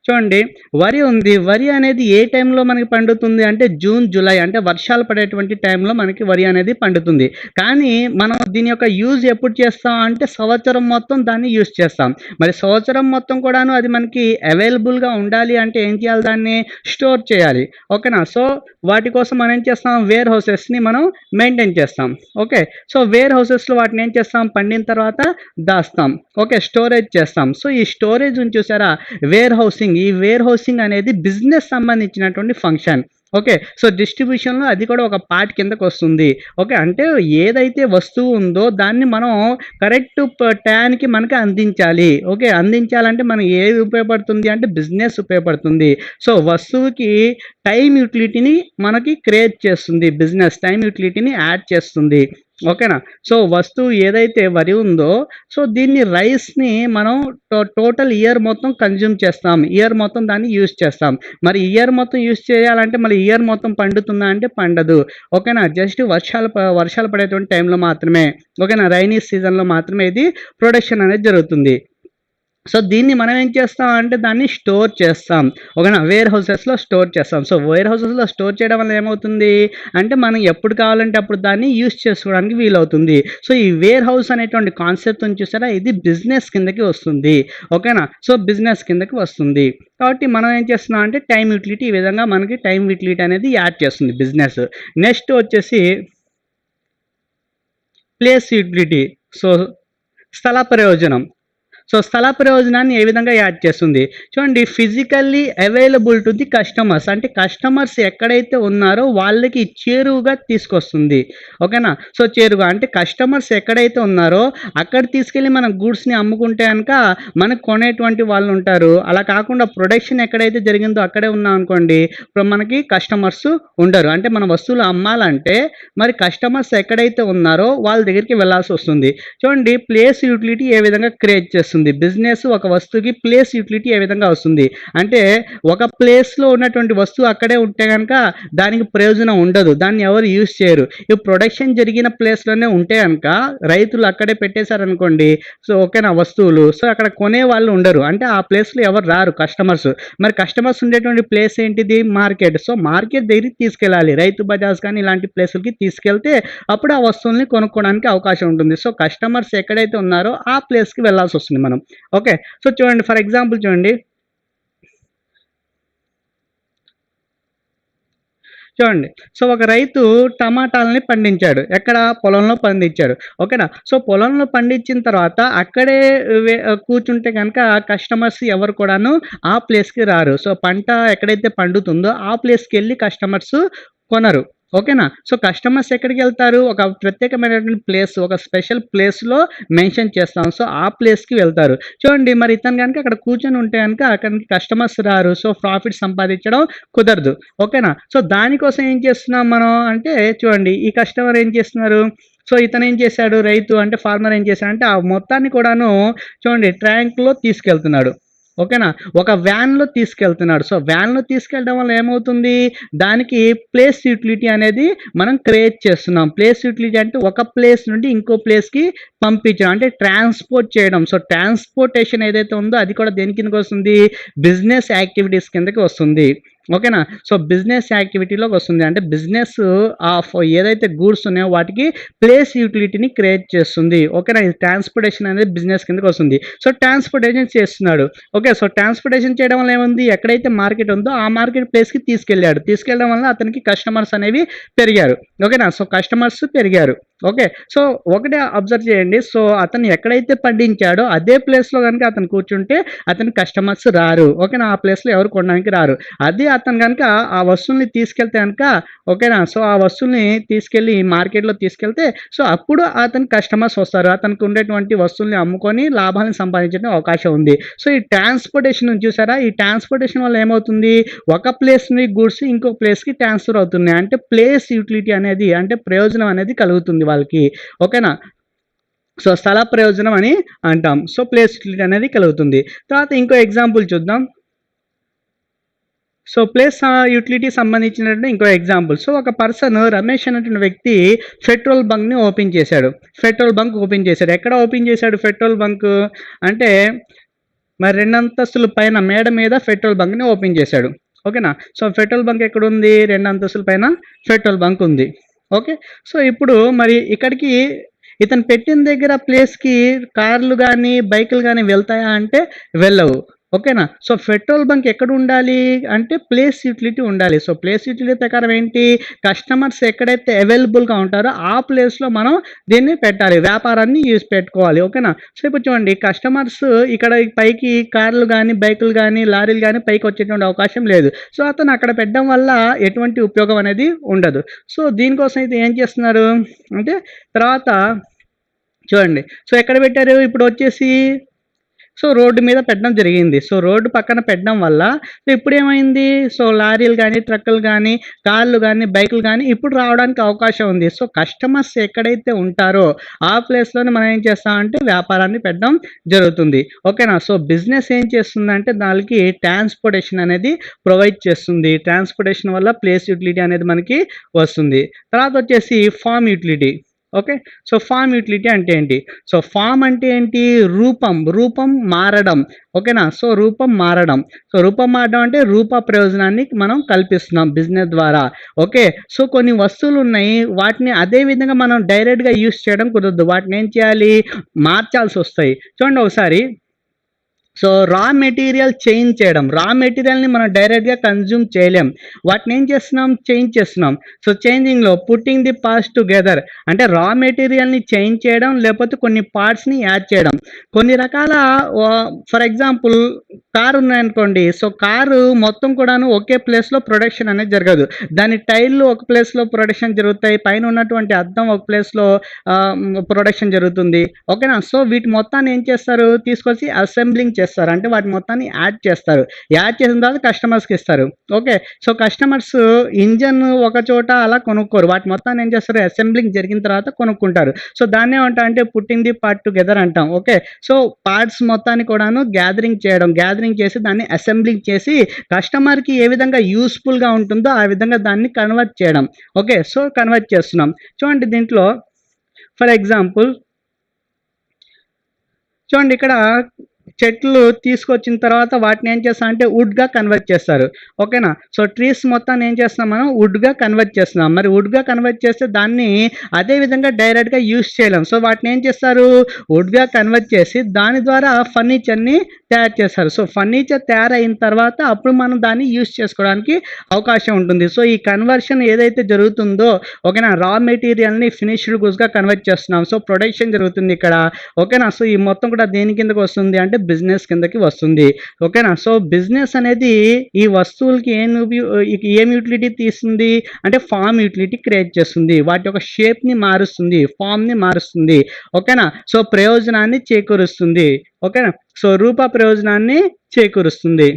చూడండి, వరి ఉంది. వరి అనేది ఏ టైంలో మనకి పండుతుంది అంటే జూన్, జూలై అంటే వర్షాలు పడేటువంటి టైంలో మనకి వరి అనేది పండుతుంది. కానీ మనం దీని యొక్క యూజ్ ఎప్పుడు చేస్తాం అంటే సంవత్సరం మొత్తం దాన్ని యూజ్ చేస్తాం. మరి సంవత్సరం మొత్తం కూడాను అది మనకి అవైలబుల్గా ఉండాలి అంటే ఏం చేయాలి, దాన్ని స్టోర్ చేయాలి. ఓకేనా, సో వాటి కోసం మనం ఏం చేస్తాం, వేర్ హౌసెస్ని మనం మెయింటైన్ చేస్తాం. ఓకే, సో వేర్ హౌసెస్లో వాటిని ఏం చేస్తాం, పండిన తర్వాత దాస్తాం. ఓకే, స్టోరేజ్ చేస్తాం. సో ఈ స్టోరేజ్ చూసారా, వేర్ హౌసింగ్. ఈ వేర్ హౌసింగ్ అనేది బిజినెస్ సంబంధించినటువంటి ఫంక్షన్. ఓకే, సో డిస్ట్రిబ్యూషన్లో అది కూడా ఒక పార్ట్ కిందకు వస్తుంది. ఓకే, అంటే ఏదైతే వస్తువు ఉందో దాన్ని మనం కరెక్ట్ టైంకి మనకి అందించాలి. ఓకే, అందించాలంటే మనకి ఏది ఉపయోగపడుతుంది అంటే బిజినెస్ ఉపయోగపడుతుంది. సో వస్తువుకి టైం యూటిలిటీని మనకి క్రియేట్ చేస్తుంది, బిజినెస్ టైం యూటిలిటీని యాడ్ చేస్తుంది. ఓకేనా, సో వస్తువు ఏదైతే వరి ఉందో సో దీన్ని రైస్ని మనం టోటల్ ఇయర్ మొత్తం కన్జ్యూమ్ చేస్తాం, ఇయర్ మొత్తం దాన్ని యూజ్ చేస్తాం. మరి ఇయర్ మొత్తం యూజ్ చేయాలంటే మళ్ళీ ఇయర్ మొత్తం పండుతుందా అంటే పండదు. ఓకేనా, జస్ట్ వర్షాలు పడేటువంటి టైంలో మాత్రమే. ఓకేనా, రైనీ సీజన్లో మాత్రమే ఇది ప్రొడక్షన్ అనేది జరుగుతుంది. సో దీన్ని మనం ఏం చేస్తాం అంటే దాన్ని స్టోర్ చేస్తాం. ఓకేనా, వేర్ హౌసెస్లో స్టోర్ చేస్తాం. సో వేర్ హౌసెస్లో స్టోర్ చేయడం వల్ల ఏమవుతుంది అంటే మనం ఎప్పుడు కావాలంటే అప్పుడు దాన్ని యూజ్ చేసుకోవడానికి వీలవుతుంది. సో ఈ వేర్ హౌస్ అనేటువంటి కాన్సెప్ట్ చూసారా, ఇది బిజినెస్ కిందకి వస్తుంది. ఓకేనా, సో బిజినెస్ కిందకి వస్తుంది. కాబట్టి మనం ఏం చేస్తున్నాం అంటే టైం యూటిలిటీ ఈ విధంగా మనకి టైం యూటిలిటీ అనేది యాడ్ చేస్తుంది బిజినెస్. నెక్స్ట్ వచ్చేసి ప్లేస్ యూటిలిటీ. సో స్థల ప్రయోజనం. సో స్థల ప్రయోజనాన్ని ఏ విధంగా యాడ్ చేస్తుంది చూడండి. Physically available to the customers, అంటే కస్టమర్స్ ఎక్కడైతే ఉన్నారో వాళ్ళకి చేరువుగా తీసుకొస్తుంది. ఓకేనా. సో చేరువుగా అంటే కస్టమర్స్ ఎక్కడైతే ఉన్నారో అక్కడ తీసుకెళ్ళి మనం గూడ్స్ని అమ్ముకుంటే కనుక మనకు కొనేటువంటి వాళ్ళు ఉంటారు. అలా కాకుండా ప్రొడక్షన్ ఎక్కడైతే జరిగిందో అక్కడే ఉన్నాం అనుకోండి, ఇప్పుడు మనకి కస్టమర్స్ ఉండరు. అంటే మన వస్తువులు అమ్మాలంటే మరి కస్టమర్స్ ఎక్కడైతే ఉన్నారో వాళ్ళ దగ్గరికి వెళ్ళాల్సి వస్తుంది. చూడండి ప్లేస్ యూటిలిటీ ఏ విధంగా క్రియేట్ చేస్తుంది. బిజినెస్ ఒక వస్తువుకి ప్లేస్ యూటిలిటీ ఏ విధంగా వస్తుంది అంటే ఒక ప్లేస్లో ఉన్నటువంటి వస్తువు అక్కడే ఉంటే కనుక దానికి ప్రయోజనం ఉండదు, దాన్ని ఎవరు యూజ్ చేయరు. ఈ ప్రొడక్షన్ జరిగిన ప్లేస్లోనే ఉంటే కనుక రైతులు అక్కడే పెట్టేశారనుకోండి, సో ఓకేనా వస్తువులు, సో అక్కడ కొనే వాళ్ళు ఉండరు, అంటే ఆ ప్లేస్లో ఎవరు రారు కస్టమర్స్. మరి కస్టమర్స్ ఉండేటువంటి ప్లేస్ ఏంటిది? మార్కెట్. సో మార్కెట్ దగ్గరికి తీసుకెళ్ళాలి, రైతు బజార్స్ కానీ ఇలాంటి ప్లేసులకి తీసుకెళ్తే అప్పుడు ఆ వస్తువుల్ని కొనుక్కోవడానికి అవకాశం ఉంటుంది. సో కస్టమర్స్ ఎక్కడైతే ఉన్నారో ఆ ప్లేస్కి వెళ్ళాల్సి వస్తుంది మనం. ఓకే. సో చూడండి ఫర్ ఎగ్జాంపుల్ చూడండి, చూడండి. సో ఒక రైతు టమాటాలని పండించాడు. ఎక్కడ? పొలంలో పండించాడు. ఓకేనా. సో పొలంలో పండించిన తర్వాత అక్కడే కూర్చుంటే కనుక కస్టమర్స్ ఎవరు కూడాను ఆ ప్లేస్‌కి రారు. సో పంట ఎక్కడైతే పండుతుందో ఆ ప్లేస్‌కెళ్ళి కస్టమర్స్ కొనరు. ఓకేనా. సో కస్టమర్స్ ఎక్కడికెళ్తారు? ఒక ప్రత్యేకమైనటువంటి ప్లేస్, ఒక స్పెషల్ ప్లేస్‌లో మెన్షన్ చేస్తాం. సో ఆ ప్లేస్‌కి వెళ్తారు. చూడండి మరి ఇతను గనుక అక్కడ కూర్చొని ఉంటే గనుక అక్కడికి కస్టమర్స్ రారు. సో ప్రాఫిట్ సంపాదించడం కుదరదు. ఓకేనా. సో దానికోసం ఏం చేస్తున్నాం మనం అంటే చూడండి ఈ కస్టమర్ ఏం చేస్తున్నారు? సో ఇతను ఏం చేశాడు? రైతు అంటే ఫార్మర్ ఏం చేశాడంటే ఆ మొత్తాన్ని కూడాను చూడండి ట్యాంక్‌లో తీసుకెళ్తున్నాడు. ఓకేనా. ఒక వ్యాన్‌లో తీసుకెళ్తున్నాడు. సో వ్యాన్‌లో తీసుకెళ్ళడం వల్ల ఏమవుతుంది? దానికి ప్లేస్ యూటిలిటీ అనేది మనం క్రియేట్ చేస్తున్నాం. ప్లేస్ యూటిలిటీ అంటే ఒక ప్లేస్ నుండి ఇంకో ప్లేస్‌కి పంపించడం, అంటే ట్రాన్స్‌పోర్ట్ చేయడం. సో ట్రాన్స్‌పోర్టేషన్ ఏదైతే ఉందో అది కూడా దేని కిందకి వస్తుంది? బిజినెస్ యాక్టివిటీస్ కిందకి వస్తుంది. ఓకేనా. సో బిజినెస్ యాక్టివిటీలోకి వస్తుంది. అంటే బిజినెస్ ఆఫ్ ఏదైతే గూడ్స్ ఉన్నాయో వాటికి ప్లేస్ యూటిలిటీని క్రియేట్ చేస్తుంది. ఓకేనా. ఇది ట్రాన్స్‌పోర్టేషన్ అనేది బిజినెస్ కిందకి వస్తుంది. సో ట్రాన్స్‌పోర్టేషన్ చేస్తున్నాడు. ఓకే. సో ట్రాన్స్‌పోర్టేషన్ చేయడం వల్ల ఏముంది? ఎక్కడైతే మార్కెట్ ఉందో ఆ మార్కెట్ ప్లేస్‌కి తీసుకెళ్ళాడు. తీసుకెళ్ళడం వల్ల అతనికి కస్టమర్స్ అనేవి పెరిగారు. ఓకేనా. సో కస్టమర్స్ పెరిగారు. ఓకే. సో ఒకటే అబ్జర్వ్ చేయండి. సో అతను ఎక్కడైతే పండించాడో అదే ప్లేస్‌లో గనుక అతను కూర్చుంటే అతనికి కస్టమర్స్ రారు. ఓకేనా. ఆ ప్లేస్‌లో ఎవరు కొనడానికి రారు. అదే అతను గనుక ఆ వస్తువుల్ని తీసుకెళ్తే గనుక ఓకేనా. సో ఆ వస్తువుల్ని తీసుకెళ్ళి మార్కెట్‌లో తీసుకెళ్తే సో అప్పుడు అతనికి కస్టమర్స్ వస్తారు. అతనికి ఉండేటువంటి వస్తువుల్ని అమ్ముకొని లాభాలను సంపాదించడానికి అవకాశం ఉంది. సో ఈ ట్రాన్స్‌పోర్టేషన్ ఉంది చూసారా? ఈ ట్రాన్స్‌పోర్టేషన్ వల్ల ఏమవుతుంది? ఒక ప్లేస్ నుండి గూడ్స్ ఇంకో ప్లేస్‌కి ట్రాన్స్‌ఫర్ అవుతున్నాయి. అంటే ప్లేస్ యూటిలిటీ అనేది అంటే ప్రయోజనం అనేది కలుగుతుంది వాళ్ళకి. ఓకేనా. సో స్థల ప్రయోజనం అని అంటాం. సో ప్లేస్ యూటిలిటీ అనేది కలుగుతుంది. తర్వాత ఇంకో ఎగ్జాంపుల్ చూద్దాం. సో ప్లేస్ యూటిలిటీ సంబంధించినటువంటి ఇంకో ఎగ్జాంపుల్. సో ఒక పర్సన్ రమేష్ అనేటువంటి వ్యక్తి పెట్రోల్ బంక్‌ని ఓపెన్ చేశాడు. పెట్రోల్ బంక్ ఓపెన్ చేశాడు. ఎక్కడ ఓపెన్ చేశాడు పెట్రోల్ బంక్? అంటే మరి 2 అంతస్తుల పైన మేడ మీద పెట్రోల్ బంక్‌ని ఓపెన్ చేశాడు. ఓకేనా. సో పెట్రోల్ బంక్ ఎక్కడుంది? 2 అంతస్తుల పైన పెట్రోల్ బంక్ ఉంది. ఓకే. సో ఇప్పుడు మరి ఇక్కడికి ఇతను పెట్టిన దగ్గర ప్లేస్‌కి కార్లు గాని, బైకులు గాని వెళ్తాయా అంటే వెళ్ళవు. ఓకేనా. సో పెట్రోల్ బంక్ ఎక్కడ ఉండాలి అంటే ప్లేస్ యూటిలిటీ ఉండాలి. సో ప్లేస్ యూటిలిటీ ప్రకారం ఏంటి? కస్టమర్స్ ఎక్కడైతే అవైలబుల్‌గా ఉంటారో ఆ ప్లేస్‌లో మనం దీన్ని పెట్టాలి. వ్యాపారాన్ని పెట్టుకోవాలి. ఓకేనా. సో ఇప్పుడు చూడండి కస్టమర్స్ ఇక్కడ పైకి కార్లు గాని, బైకులు గాని, లారీలు గాని పైకి వచ్చేటువంటి అవకాశం లేదు. సో అతను అక్కడ పెట్టడం వల్ల ఎటువంటి ఉపయోగం అనేది ఉండదు. సో దీనికోసం అయితే ఏం చేస్తున్నారు అంటే తర్వాత చూడండి. సో ఎక్కడ పెట్టారు? ఇప్పుడు వచ్చేసి సో రోడ్డు మీద పెట్టడం జరిగింది. సో రోడ్డు పక్కన పెట్టడం వల్ల సో ఇప్పుడేమైంది? సో లారీలు గానీ, ట్రక్కులు గానీ, కార్లు గానీ, బైకులు గానీ ఇప్పుడు రావడానికి అవకాశం ఉంది. సో కస్టమర్స్ ఎక్కడైతే ఉంటారో ఆ ప్లేస్‌లోనే మనం ఏం చేస్తామంటే వ్యాపారాన్ని పెట్టడం జరుగుతుంది. ఓకేనా. సో బిజినెస్ ఏం చేస్తుందంటే దానికి ట్రాన్స్‌పోర్టేషన్ అనేది ప్రొవైడ్ చేస్తుంది. ట్రాన్స్‌పోర్టేషన్ వల్ల ప్లేస్ యూటిలిటీ అనేది మనకి వస్తుంది. తర్వాత వచ్చేసి form utility. Okay. So form utility అంటే ఏంటి? సో ఫార్మ్ అంటే ఏంటి? రూపం మారడం. ఓకేనా. సో రూపం మారడం. సో రూపం మారడం అంటే రూప ప్రయోజనాన్ని మనం కల్పిస్తున్నాం బిజినెస్ ద్వారా. ఓకే. సో కొన్ని వస్తువులున్నాయి. వాటిని అదే విధంగా మనం డైరెక్ట్‌గా యూజ్ చేయడం కుదరదు. వాటిని ఏం చేయాలి? మార్చాల్సొస్తాయి. చూడండి ఒకసారి సో రా మెటీరియల్ చేంజ్ చేయడం, రా మెటీరియల్ని మనం డైరెక్ట్గా కన్జ్యూమ్ చేయలేం, వాటిని ఏం చేస్తున్నాం, చేంజ్ చేస్తున్నాం. సో చేంజింగ్లో పుట్టింగ్ ది పార్ట్స్ టుగెదర్ అంటే రా మెటీరియల్ని చేంజ్ చేయడం, లేకపోతే కొన్ని పార్ట్స్ని యాడ్ చేయడం. కొన్ని రకాల ఫర్ ఎగ్జాంపుల్ కారు ఉన్నాయనుకోండి, సో కారు మొత్తం కూడాను ఒకే ప్లేస్లో ప్రొడక్షన్ అనేది జరగదు. దాని టైర్లు ఒక ప్లేస్లో ప్రొడక్షన్ జరుగుతాయి, పైన ఉన్నటువంటి అద్దం ఒక ప్లేస్లో ప్రొడక్షన్ జరుగుతుంది. ఓకేనా. సో వీటి మొత్తాన్ని ఏం చేస్తారు, తీసుకొచ్చి అసెంబ్లింగ్ చేస్తారు, అంటే వాటి మొత్తాన్ని యాడ్ చేస్తారు. యాడ్ చేసిన తర్వాత కస్టమర్స్కి ఇస్తారు. ఓకే. సో కస్టమర్స్ ఇంజన్ ఒక చోట అలా కొనుక్కోరు, వాటి మొత్తాన్ని ఏం చేస్తారు, అసెంబ్లింగ్ జరిగిన తర్వాత కొనుక్కుంటారు. సో దాన్నే ఏమంటాం అంటే పుట్టింగ్ ది పార్ట్ టుగెదర్ అంటాం. ఓకే. సో పార్ట్స్ మొత్తాన్ని కూడాను గ్యాదరింగ్ చేయడం, గ్యాదరింగ్ చేసి దాన్ని అసెంబ్లింగ్ చేసి కస్టమర్కి ఏ విధంగా యూస్ఫుల్గా ఉంటుందో ఆ విధంగా దాన్ని కన్వర్ట్ చేయడం. ఓకే. సో కన్వర్ట్ చేస్తున్నాం. చూడండి దీంట్లో ఫర్ ఎగ్జాంపుల్ చూడండి ఇక్కడ చెట్లు తీసుకొచ్చిన తర్వాత వాటిని ఏం చేస్తాం అంటే వుడ్గా కన్వర్ట్ చేస్తారు. ఓకేనా. సో ట్రీస్ మొత్తాన్ని ఏం చేస్తున్నాం, మనం వుడ్గా కన్వర్ట్ చేస్తున్నాం. మరి వుడ్గా కన్వర్ట్ చేస్తే దాన్ని అదే విధంగా డైరెక్ట్గా యూస్ చేయలేం. సో వాటిని ఏం చేస్తారు, వుడ్గా కన్వర్ట్ చేసి దాని ద్వారా ఫర్నిచర్ని తయారు చేస్తారు. సో ఫర్నిచర్ తయారైన తర్వాత అప్పుడు మనం దాన్ని యూస్ చేసుకోవడానికి అవకాశం ఉంటుంది. సో ఈ కన్వర్షన్ ఏదైతే జరుగుతుందో, ఓకేనా, రా మెటీరియల్ని ఫినిష్డ్ గుడ్స్గా కన్వర్ట్ చేస్తున్నాం. సో ప్రొడక్షన్ జరుగుతుంది ఇక్కడ. ఓకేనా. సో ఈ మొత్తం కూడా దేని కిందకి వస్తుంది అంటే బిజినెస్ కిందకి వస్తుంది. ఓకేనా. సో బిజినెస్ అనేది ఈ వస్తువులకి ఏం యూటిలిటీ తీస్తుంది అంటే ఫామ్ యూటిలిటీ క్రియేట్ చేస్తుంది, వాటి యొక్క షేప్ని మారుస్తుంది, ఫామ్ని మారుస్తుంది. ఓకేనా. సో ప్రయోజనాన్ని చేకూరుస్తుంది. ఓకేనా. సో రూప ప్రయోజనాన్ని చేకూరుస్తుంది.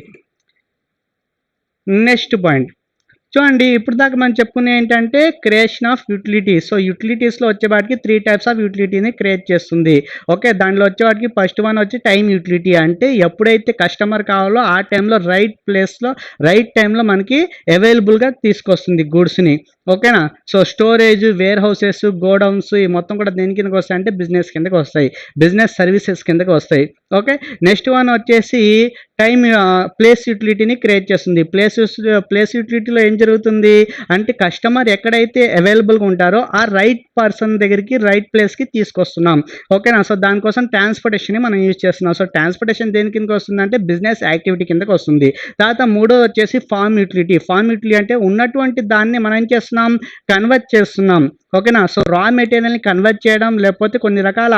నెక్స్ట్ పాయింట్ చూడండి, ఇప్పుడు దాకా మనం చెప్పుకునే ఏంటంటే క్రియేషన్ ఆఫ్ యూటిలిటీ. సో యూటిలిటీస్లో వచ్చేవాటికి 3 టైప్స్ ఆఫ్ యూటిలిటీని క్రియేట్ చేస్తుంది. ఓకే. దాంట్లో వచ్చేవాటికి ఫస్ట్ వన్ వచ్చి టైం యూటిలిటీ, అంటే ఎప్పుడైతే కస్టమర్ కావాలో ఆ టైంలో రైట్ ప్లేస్లో రైట్ టైంలో మనకి అవైలబుల్గా తీసుకొస్తుంది గూడ్స్ని. ఓకేనా. So storage, warehouses, godowns ఈ మొత్తం కూడా దేని కిందకి వస్తాయి అంటే బిజినెస్ కిందకి వస్తాయి, బిజినెస్ సర్వీసెస్ కిందకి వస్తాయి. ఓకే. నెక్స్ట్ వన్ వచ్చేసి టైం ప్లేస్ యూటిలిటీని క్రియేట్ చేస్తుంది. ప్లేస్ యూటిలిటీలో ఏం జరుగుతుంది అంటే కస్టమర్ ఎక్కడైతే అవైలబుల్గా ఉంటారో ఆ రైట్ పర్సన్ దగ్గరికి రైట్ ప్లేస్కి తీసుకొస్తున్నాం. ఓకేనా. సో దానికోసం ట్రాన్స్పోర్టేషన్ మనం యూజ్ చేస్తున్నాం. సో ట్రాన్స్పోర్టేషన్ దేని కిందకి వస్తుంది అంటే బిజినెస్ యాక్టివిటీ కిందకి వస్తుంది. తర్వాత మూడోది వచ్చేసి ఫార్మ్ యూటిలిటీ. ఫార్మ్ యూటిలిటీ అంటే ఉన్నటువంటి దాన్ని మనం ఏం చేస్తున్నాం, కన్వర్ట్ చేస్తున్నాం. ఓకేనా. సో రా మెటీరియల్ని కన్వర్ట్ చేయడం, లేకపోతే కొన్ని రకాల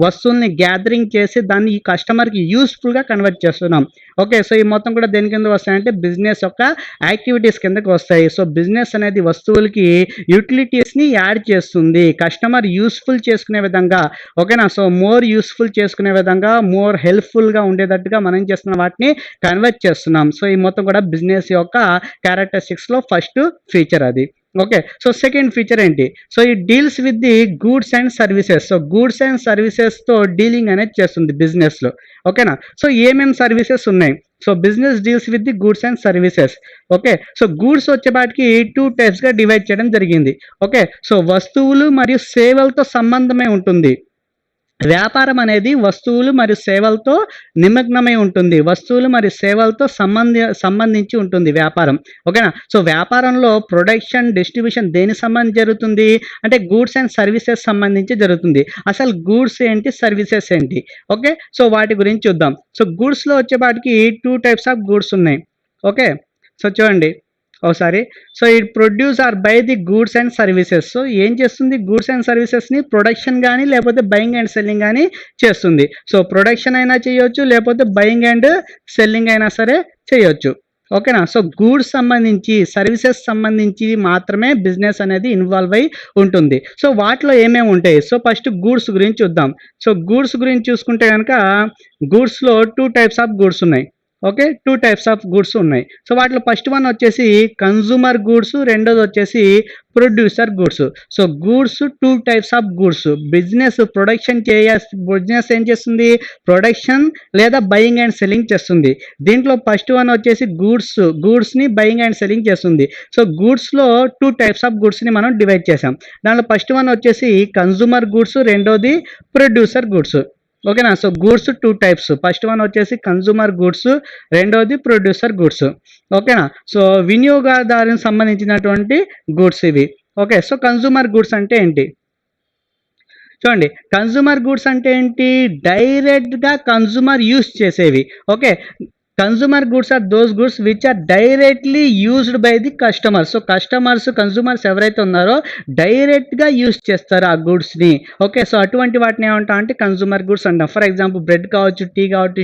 వస్తువుల్ని గ్యాదరింగ్ చేసి దాన్ని ఈ కస్టమర్కి యూస్ఫుల్గా కన్వర్ట్ చేస్తున్నాం. ఓకే. సో ఈ మొత్తం కూడా దేని కింద వస్తాయంటే బిజినెస్ యొక్క యాక్టివిటీస్ కిందకి వస్తాయి. సో బిజినెస్ అనేది వస్తువులకి యూటిలిటీస్ని యాడ్ చేస్తుంది, కస్టమర్ యూస్ఫుల్ చేసుకునే విధంగా. ఓకేనా. సో మోర్ యూస్ఫుల్ చేసుకునే విధంగా, మోర్ హెల్ప్ఫుల్గా ఉండేటట్టుగా మనం ఏం చేస్తున్నాం, వాటిని కన్వర్ట్ చేస్తున్నాం. సో ఈ మొత్తం కూడా బిజినెస్ యొక్క క్యారెక్టరిస్టిక్స్లో ఫస్ట్ ఫీచర్ అది. ఓకే. సో సెకండ్ ఫీచర్ ఏంటి, సో ఈ deals with the goods and services. So goods and సర్వీసెస్తో డీలింగ్ అనేది చేస్తుంది బిజినెస్లో. ఓకేనా. సో ఏమేమి సర్వీసెస్ ఉన్నాయి, so business deals with the goods and services. Okay. So goods వచ్చేపాటికి 2 టైప్స్గా డివైడ్ చేయడం జరిగింది. ఓకే. సో వస్తువులు మరియు సేవలతో సంబంధమే ఉంటుంది. వ్యాపారం అనేది వస్తువులు మరియు సేవలతో నిమగ్నమై ఉంటుంది, వస్తువులు మరియు సేవలతో సంబంధించి ఉంటుంది వ్యాపారం. ఓకేనా. సో వ్యాపారంలో ప్రొడక్షన్, డిస్ట్రిబ్యూషన్ దేని సంబంధించి జరుగుతుంది అంటే గూడ్స్ అండ్ సర్వీసెస్ సంబంధించి జరుగుతుంది. అసలు గూడ్స్ ఏంటి, సర్వీసెస్ ఏంటి, ఓకే. సో వాటి గురించి చూద్దాం. సో గూడ్స్లో వచ్చేపాటికి 2 టైప్స్ ఆఫ్ గూడ్స్ ఉన్నాయి. ఓకే. సో చూడండి ఒకసారి, so it produce are by the goods and services. So ఏం చేస్తుంది, గూడ్స్ అండ్ సర్వీసెస్ని ప్రొడక్షన్ కానీ లేకపోతే బయింగ్ అండ్ సెల్లింగ్ కానీ చేస్తుంది. సో ప్రొడక్షన్ అయినా చేయొచ్చు, లేకపోతే బయింగ్ అండ్ సెల్లింగ్ అయినా సరే చేయొచ్చు. ఓకేనా. సో గూడ్స్ సంబంధించి, సర్వీసెస్ సంబంధించి మాత్రమే బిజినెస్ అనేది ఇన్వాల్వ్ అయి ఉంటుంది. సో వాటిలో ఏమేమి ఉంటాయి, సో ఫస్ట్ గూడ్స్ గురించి చూద్దాం. సో గూడ్స్ గురించి చూసుకుంటే కనుక గూడ్స్లో 2 టైప్స్ ఆఫ్ గూడ్స్ ఉన్నాయి. ఓకే. 2 టైప్స్ ఆఫ్ గూడ్స్ ఉన్నాయి. సో వాటిలో ఫస్ట్ వన్ వచ్చేసి కన్జ్యూమర్ గూడ్స్, రెండోది వచ్చేసి producer goods. So goods 2 types of goods. Business business ఏం చేస్తుంది, ప్రొడక్షన్ లేదా బయింగ్ అండ్ సెల్లింగ్ చేస్తుంది. దీంట్లో ఫస్ట్ వన్ వచ్చేసి గూడ్స్ని బయింగ్ అండ్ సెల్లింగ్ చేస్తుంది. సో గూడ్స్లో 2 టైప్స్ ఆఫ్ గూడ్స్ని మనం డివైడ్ చేసాం. దాంట్లో ఫస్ట్ వన్ వచ్చేసి కన్జ్యూమర్ గూడ్స్, రెండోది ప్రొడ్యూసర్ గూడ్స్. ఓకేనా. So goods 2 types. First one వచ్చేసి కన్జ్యూమర్ గూడ్స్, రెండోది ప్రొడ్యూసర్ గూడ్స్. ఓకేనా. సో వినియోగదారునికి సంబంధించినటువంటి గూడ్స్ ఇవి. ఓకే. సో కన్జ్యూమర్ గూడ్స్ అంటే ఏంటి, చూడండి కన్జ్యూమర్ గూడ్స్ అంటే ఏంటి, డైరెక్ట్గా కన్జ్యూమర్ యూస్ చేసేవి. Okay, consumer goods are those goods which are directly used by the customers. So consumers ఎవరైతే ఉన్నారో డైరెక్ట్గా యూస్ చేస్తారు ఆ గూడ్స్ని. ఓకే, సో అటువంటి వాటిని ఏమంటాం అంటే కన్జ్యూమర్ గూడ్స్ అంటాం. ఫర్ ఎగ్జాంపుల్ బ్రెడ్ కావచ్చు, టీ కావచ్చు,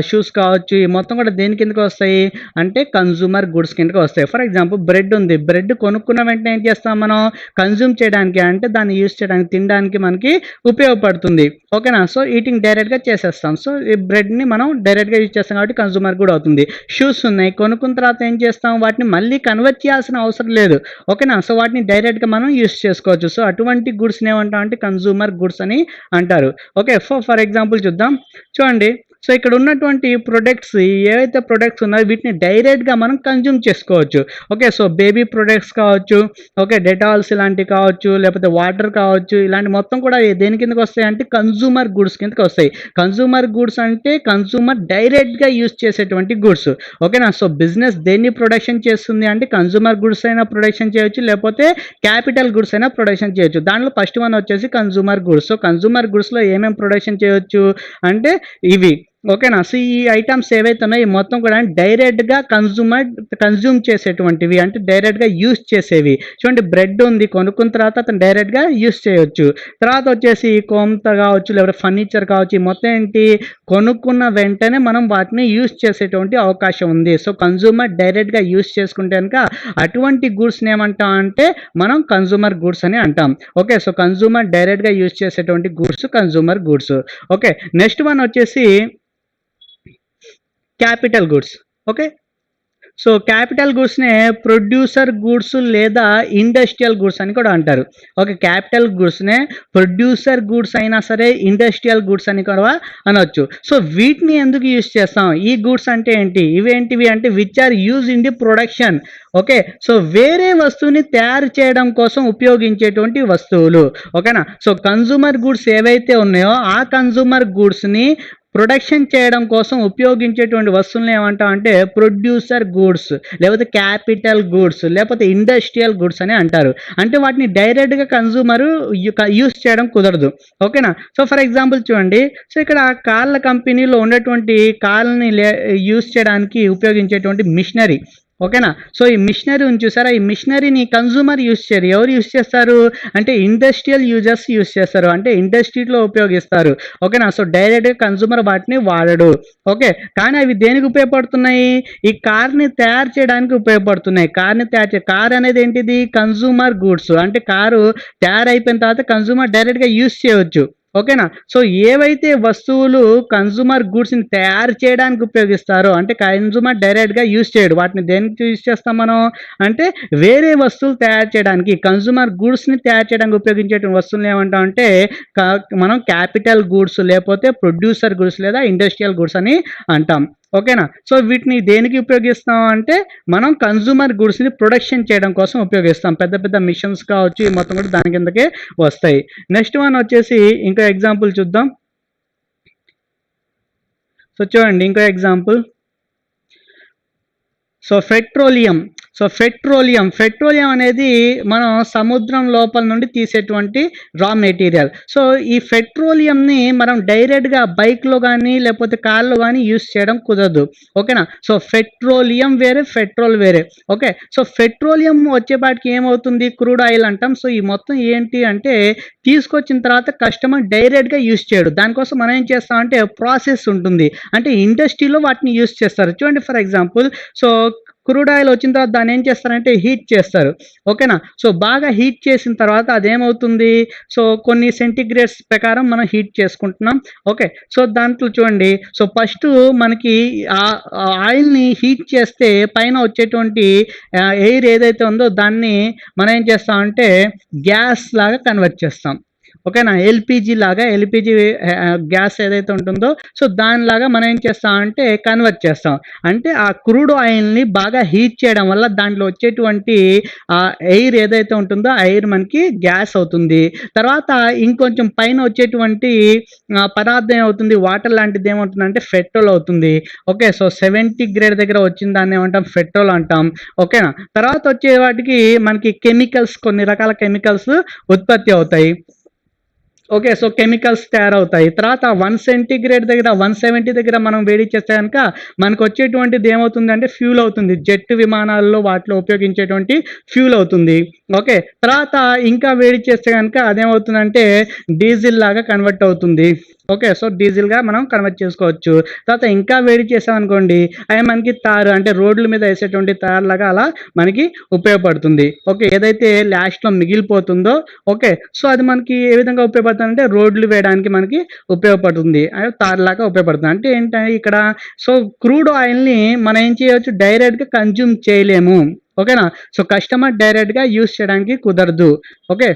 షూస్ కావచ్చు, ఈ మొత్తం కూడా దేని కిందకి వస్తాయి అంటే కన్జ్యూమర్ గూడ్స్ కిందకి వస్తాయి. ఫర్ ఎగ్జాంపుల్ బ్రెడ్ ఉంది, బ్రెడ్ కొనుక్కున్న వెంటనే ఏం చేస్తాం మనం, కన్జ్యూమ్ చేయడానికి అంటే దాన్ని యూస్ చేయడానికి, తినడానికి మనకి ఉపయోగపడుతుంది. ఓకేనా, సో ఈటింగ్ డైరెక్ట్గా చేసేస్తాం. సో ఈ బ్రెడ్ని మనం డైరెక్ట్గా యూజ్ చేస్తాం కాబట్టి కన్జ్యూమర్ కూడా అవుతుంది. షూస్ ఉన్నాయి, కొనుక్కున్న తర్వాత ఏం చేస్తాం, వాటిని మళ్ళీ కన్వర్ట్ చేయాల్సిన అవసరం లేదు. ఓకేనా, సో వాటిని డైరెక్ట్గా మనం యూస్ చేసుకోవచ్చు. సో అటువంటి గూడ్స్ని ఏమంటాం అంటే కన్జ్యూమర్ గూడ్స్ అని అంటారు. ఓకే, ఫర్ ఎగ్జాంపుల్ చూద్దాం. చూడండి, సో ఇక్కడ ఉన్నటువంటి ప్రొడక్ట్స్ ఏవైతే ప్రొడక్ట్స్ ఉన్నాయో వీటిని డైరెక్ట్గా మనం కన్జ్యూమ్ చేసుకోవచ్చు. ఓకే, సో బేబీ ప్రొడక్ట్స్ కావచ్చు, ఓకే, డెటాల్స్ ఇలాంటివి కావచ్చు, లేకపోతే వాటర్ కావచ్చు, ఇలాంటి మొత్తం కూడా దేని కిందకి వస్తాయి అంటే కన్జ్యూమర్ గూడ్స్ కిందకి వస్తాయి. కన్జ్యూమర్ గూడ్స్ అంటే కన్జ్యూమర్ డైరెక్ట్గా యూస్ చేసేటువంటి గూడ్స్. ఓకేనా, సో బిజినెస్ దేన్ని ప్రొడక్షన్ చేస్తుంది అంటే కన్జ్యూమర్ గూడ్స్ అయినా ప్రొడక్షన్ చేయొచ్చు, లేకపోతే క్యాపిటల్ గూడ్స్ అయినా ప్రొడక్షన్ చేయొచ్చు. దాంట్లో ఫస్ట్ వన్ వచ్చేసి కన్జ్యూమర్ గూడ్స్. సో కన్జ్యూమర్ గూడ్స్లో ఏమేమి ప్రొడక్షన్ చేయొచ్చు అంటే ఇవి. ఓకేనా, సో ఈ ఐటమ్స్ ఏవైతే ఉన్నాయో ఈ మొత్తం కూడా డైరెక్ట్గా కన్జ్యూమ్ చేసేటువంటివి, అంటే డైరెక్ట్గా యూస్ చేసేవి. చూడండి, బ్రెడ్ ఉంది, కొనుక్కున్న తర్వాత అతను డైరెక్ట్గా యూస్ చేయొచ్చు. తర్వాత వచ్చేసి కోంత కావచ్చు, లేకపోతే ఫర్నిచర్ కావచ్చు, ఈ మొత్తం ఏంటి కొనుక్కున్న వెంటనే మనం వాటిని యూస్ చేసేటువంటి అవకాశం ఉంది. సో కన్జ్యూమర్ డైరెక్ట్గా యూస్ చేసుకుంటే కనుక అటువంటి గూడ్స్ని ఏమంటాం అంటే మనం కన్జ్యూమర్ గూడ్స్ అని అంటాం. ఓకే, సో కన్జ్యూమర్ డైరెక్ట్గా యూస్ చేసేటువంటి goods consumer goods. Okay, next one వచ్చేసి capital goods. Okay, so capital గూడ్స్నే ప్రొడ్యూసర్ గూడ్స్ లేదా ఇండస్ట్రియల్ గూడ్స్ అని కూడా అంటారు. ఓకే, క్యాపిటల్ గూడ్స్నే ప్రొడ్యూసర్ గూడ్స్ అయినా సరే ఇండస్ట్రియల్ గూడ్స్ అని కూడా అనొచ్చు. సో వీటిని ఎందుకు యూజ్ చేస్తాం, ఈ గూడ్స్ అంటే ఏంటి, ఇవేంటివి అంటే which are use in the production. Okay, so వేరే వస్తువుని తయారు చేయడం కోసం ఉపయోగించేటువంటి వస్తువులు. ఓకేనా, సో కన్జ్యూమర్ గూడ్స్ ఏవైతే ఉన్నాయో ఆ కన్జ్యూమర్ గూడ్స్ని ప్రొడక్షన్ చేయడం కోసం ఉపయోగించేటువంటి వస్తువులను ఏమంటాం అంటే ప్రొడ్యూసర్ గూడ్స్, లేకపోతే క్యాపిటల్ గూడ్స్, లేకపోతే ఇండస్ట్రియల్ గూడ్స్ అని అంటారు. అంటే వాటిని డైరెక్ట్గా కన్జ్యూమరు యూస్ చేయడం కుదరదు. ఓకేనా, సో ఫర్ ఎగ్జాంపుల్ చూడండి, సో ఇక్కడ కార్ల కంపెనీలో ఉన్నటువంటి కార్లని యూస్ చేయడానికి ఉపయోగించేటువంటి మిషనరీ. ఓకేనా, సో ఈ మిషనరీ ఉంది చూసారా, ఈ మిషనరీని కన్జ్యూమర్ యూస్ చేయరు. ఎవరు యూస్ చేస్తారు అంటే ఇండస్ట్రియల్ యూజర్స్ యూస్ చేస్తారు, అంటే ఇండస్ట్రీలో ఉపయోగిస్తారు. ఓకేనా, సో డైరెక్ట్గా కన్జ్యూమర్ వాటిని వాడడు. ఓకే, కానీ అవి దేనికి ఉపయోగపడుతున్నాయి, ఈ కార్ని తయారు చేయడానికి ఉపయోగపడుతున్నాయి. కార్ అనేది ఏంటిది కన్జ్యూమర్ గూడ్స్, అంటే కారు తయారైపోయిన తర్వాత కన్జ్యూమర్ డైరెక్ట్గా యూస్ చేయవచ్చు. ఓకేనా, సో ఏవైతే వస్తువులు కన్జ్యూమర్ గూడ్స్ని తయారు చేయడానికి ఉపయోగిస్తారో అంటే కన్జ్యూమర్ డైరెక్ట్గా యూస్ చేయడు, వాటిని దేనికి యూస్ చేస్తాం మనం అంటే వేరే వస్తువులు తయారు చేయడానికి, కన్జ్యూమర్ గూడ్స్ని తయారు చేయడానికి ఉపయోగించే వస్తువులు ఏమంటాం అంటే మనం క్యాపిటల్ గూడ్స్, లేకపోతే ప్రొడ్యూసర్ గూడ్స్ లేదా ఇండస్ట్రియల్ గూడ్స్ అని అంటాం. ఓకేనా, సో వీటిని దేనికి ఉపయోగిస్తాం అంటే మనం కన్జ్యూమర్ గూడ్స్ని ప్రొడక్షన్ చేయడం కోసం ఉపయోగిస్తాం. పెద్ద పెద్ద మిషన్స్ కావచ్చు, ఈ మొత్తం కూడా దాని కిందకే వస్తాయి. నెక్స్ట్ వన్ వచ్చేసి ఇంకో ఎగ్జాంపుల్ చూద్దాం. సో చూడండి ఇంకో ఎగ్జాంపుల్, సో పెట్రోలియం అనేది మనం సముద్రం లోపల నుండి తీసేటువంటి రా మెటీరియల్. సో ఈ పెట్రోలియంని మనం డైరెక్ట్గా బైక్లో కానీ లేకపోతే కార్లో కానీ యూస్ చేయడం కుదరదు. ఓకేనా, సో పెట్రోలియం వేరే, పెట్రోల్ వేరే. ఓకే, సో పెట్రోలియం వచ్చేపాటికి ఏమవుతుంది క్రూడ్ ఆయిల్ అంటాం. సో ఈ మొత్తం ఏంటి అంటే తీసుకొచ్చిన తర్వాత కస్టమర్ డైరెక్ట్గా యూస్ చేయడు, దానికోసం మనం ఏం చేస్తామంటే ప్రాసెస్ ఉంటుంది, అంటే ఇండస్ట్రీలో వాటిని యూస్ చేస్తారు. చూడండి for example, so crude oil వచ్చిన తర్వాత దాన్ని ఏం చేస్తారంటే హీట్ చేస్తారు. ఓకేనా, సో బాగా హీట్ చేసిన తర్వాత అదేమవుతుంది, సో కొన్ని సెంటిగ్రేడ్స్ ప్రకారం మనం హీట్ చేసుకుంటున్నాం. ఓకే, సో దాంట్లో చూడండి, సో ఫస్ట్ మనకి ఆ ఆయిల్ని హీట్ చేస్తే పైన వచ్చేటువంటి ఎయిర్ ఏదైతే ఉందో దాన్ని మనం ఏం చేస్తామంటే గ్యాస్ లాగా కన్వర్ట్ చేస్తాం. ఓకేనా, ఎల్పిజి గ్యాస్ ఏదైతే ఉంటుందో సో దానిలాగా మనం ఏం చేస్తామంటే కన్వర్ట్ చేస్తాం. అంటే ఆ క్రూడ్ ఆయిల్ని బాగా హీట్ చేయడం వల్ల దాంట్లో వచ్చేటువంటి ఆ ఎయిర్ ఏదైతే ఉంటుందో ఆ ఎయిర్ మనకి గ్యాస్ అవుతుంది. తర్వాత ఇంకొంచెం పైన వచ్చేటువంటి పదార్థం ఏమవుతుంది, వాటర్ లాంటిది ఏమవుతుందంటే పెట్రోల్ అవుతుంది. ఓకే, సో 70 గ్రేడ్ దగ్గర వచ్చిన దాన్ని ఏమంటాం పెట్రోల్ అంటాం. ఓకేనా, తర్వాత వచ్చే వాటికి మనకి కెమికల్స్, కొన్ని రకాల కెమికల్స్ ఉత్పత్తి అవుతాయి. ఓకే. సో, కెమికల్స్ తయారవుతాయి. తర్వాత 1 సెంటీగ్రేడ్ దగ్గర, 170 దగ్గర మనం వేడి చేస్తే గనక మనకొచ్చేటువంటిది ఏమవుతుందంటే ఫ్యూల్ అవుతుంది. జెట్ విమానాల్లో వాటిలో ఉపయోగించేటువంటి ఫ్యూల్ అవుతుంది. ఓకే. తర్వాత ఇంకా వేడి చేస్తే గనక అదేమవుతుందంటే డీజిల్ లాగా కన్వర్ట్ అవుతుంది. ఓకే. సో, డీజిల్‌గా మనం కన్వర్ట్ చేసుకోవచ్చు. తర్వాత ఇంకా వేడి చేసామనుకోండి, అయి మనకి తారు అంటే రోడ్ల మీద ఏసేటువంటి తారులాగా అలా మనకి ఉపయోగపడుతుంది. ఓకే. ఏదైతే లాస్ట్‌లో మిగిలిపోతుందో ఓకే. సో, అది మనకి ఏ విధంగా ఉపయోగపడుతుందంటే రోడ్లు వేయడానికి మనకి ఉపయోగపడుతుంది. తారులాగా ఉపయోగపడుతుంది. అంటే ఏంటంటే ఇక్కడ సో, క్రూడ్ ఆయిల్‌ని మనం ఏం చేయొచ్చు డైరెక్ట్‌గా కన్జ్యూమ్ చేయలేము. ఓకేనా? సో, కస్టమర్ డైరెక్ట్‌గా యూజ్ చేయడానికి కుదరదు. ఓకే.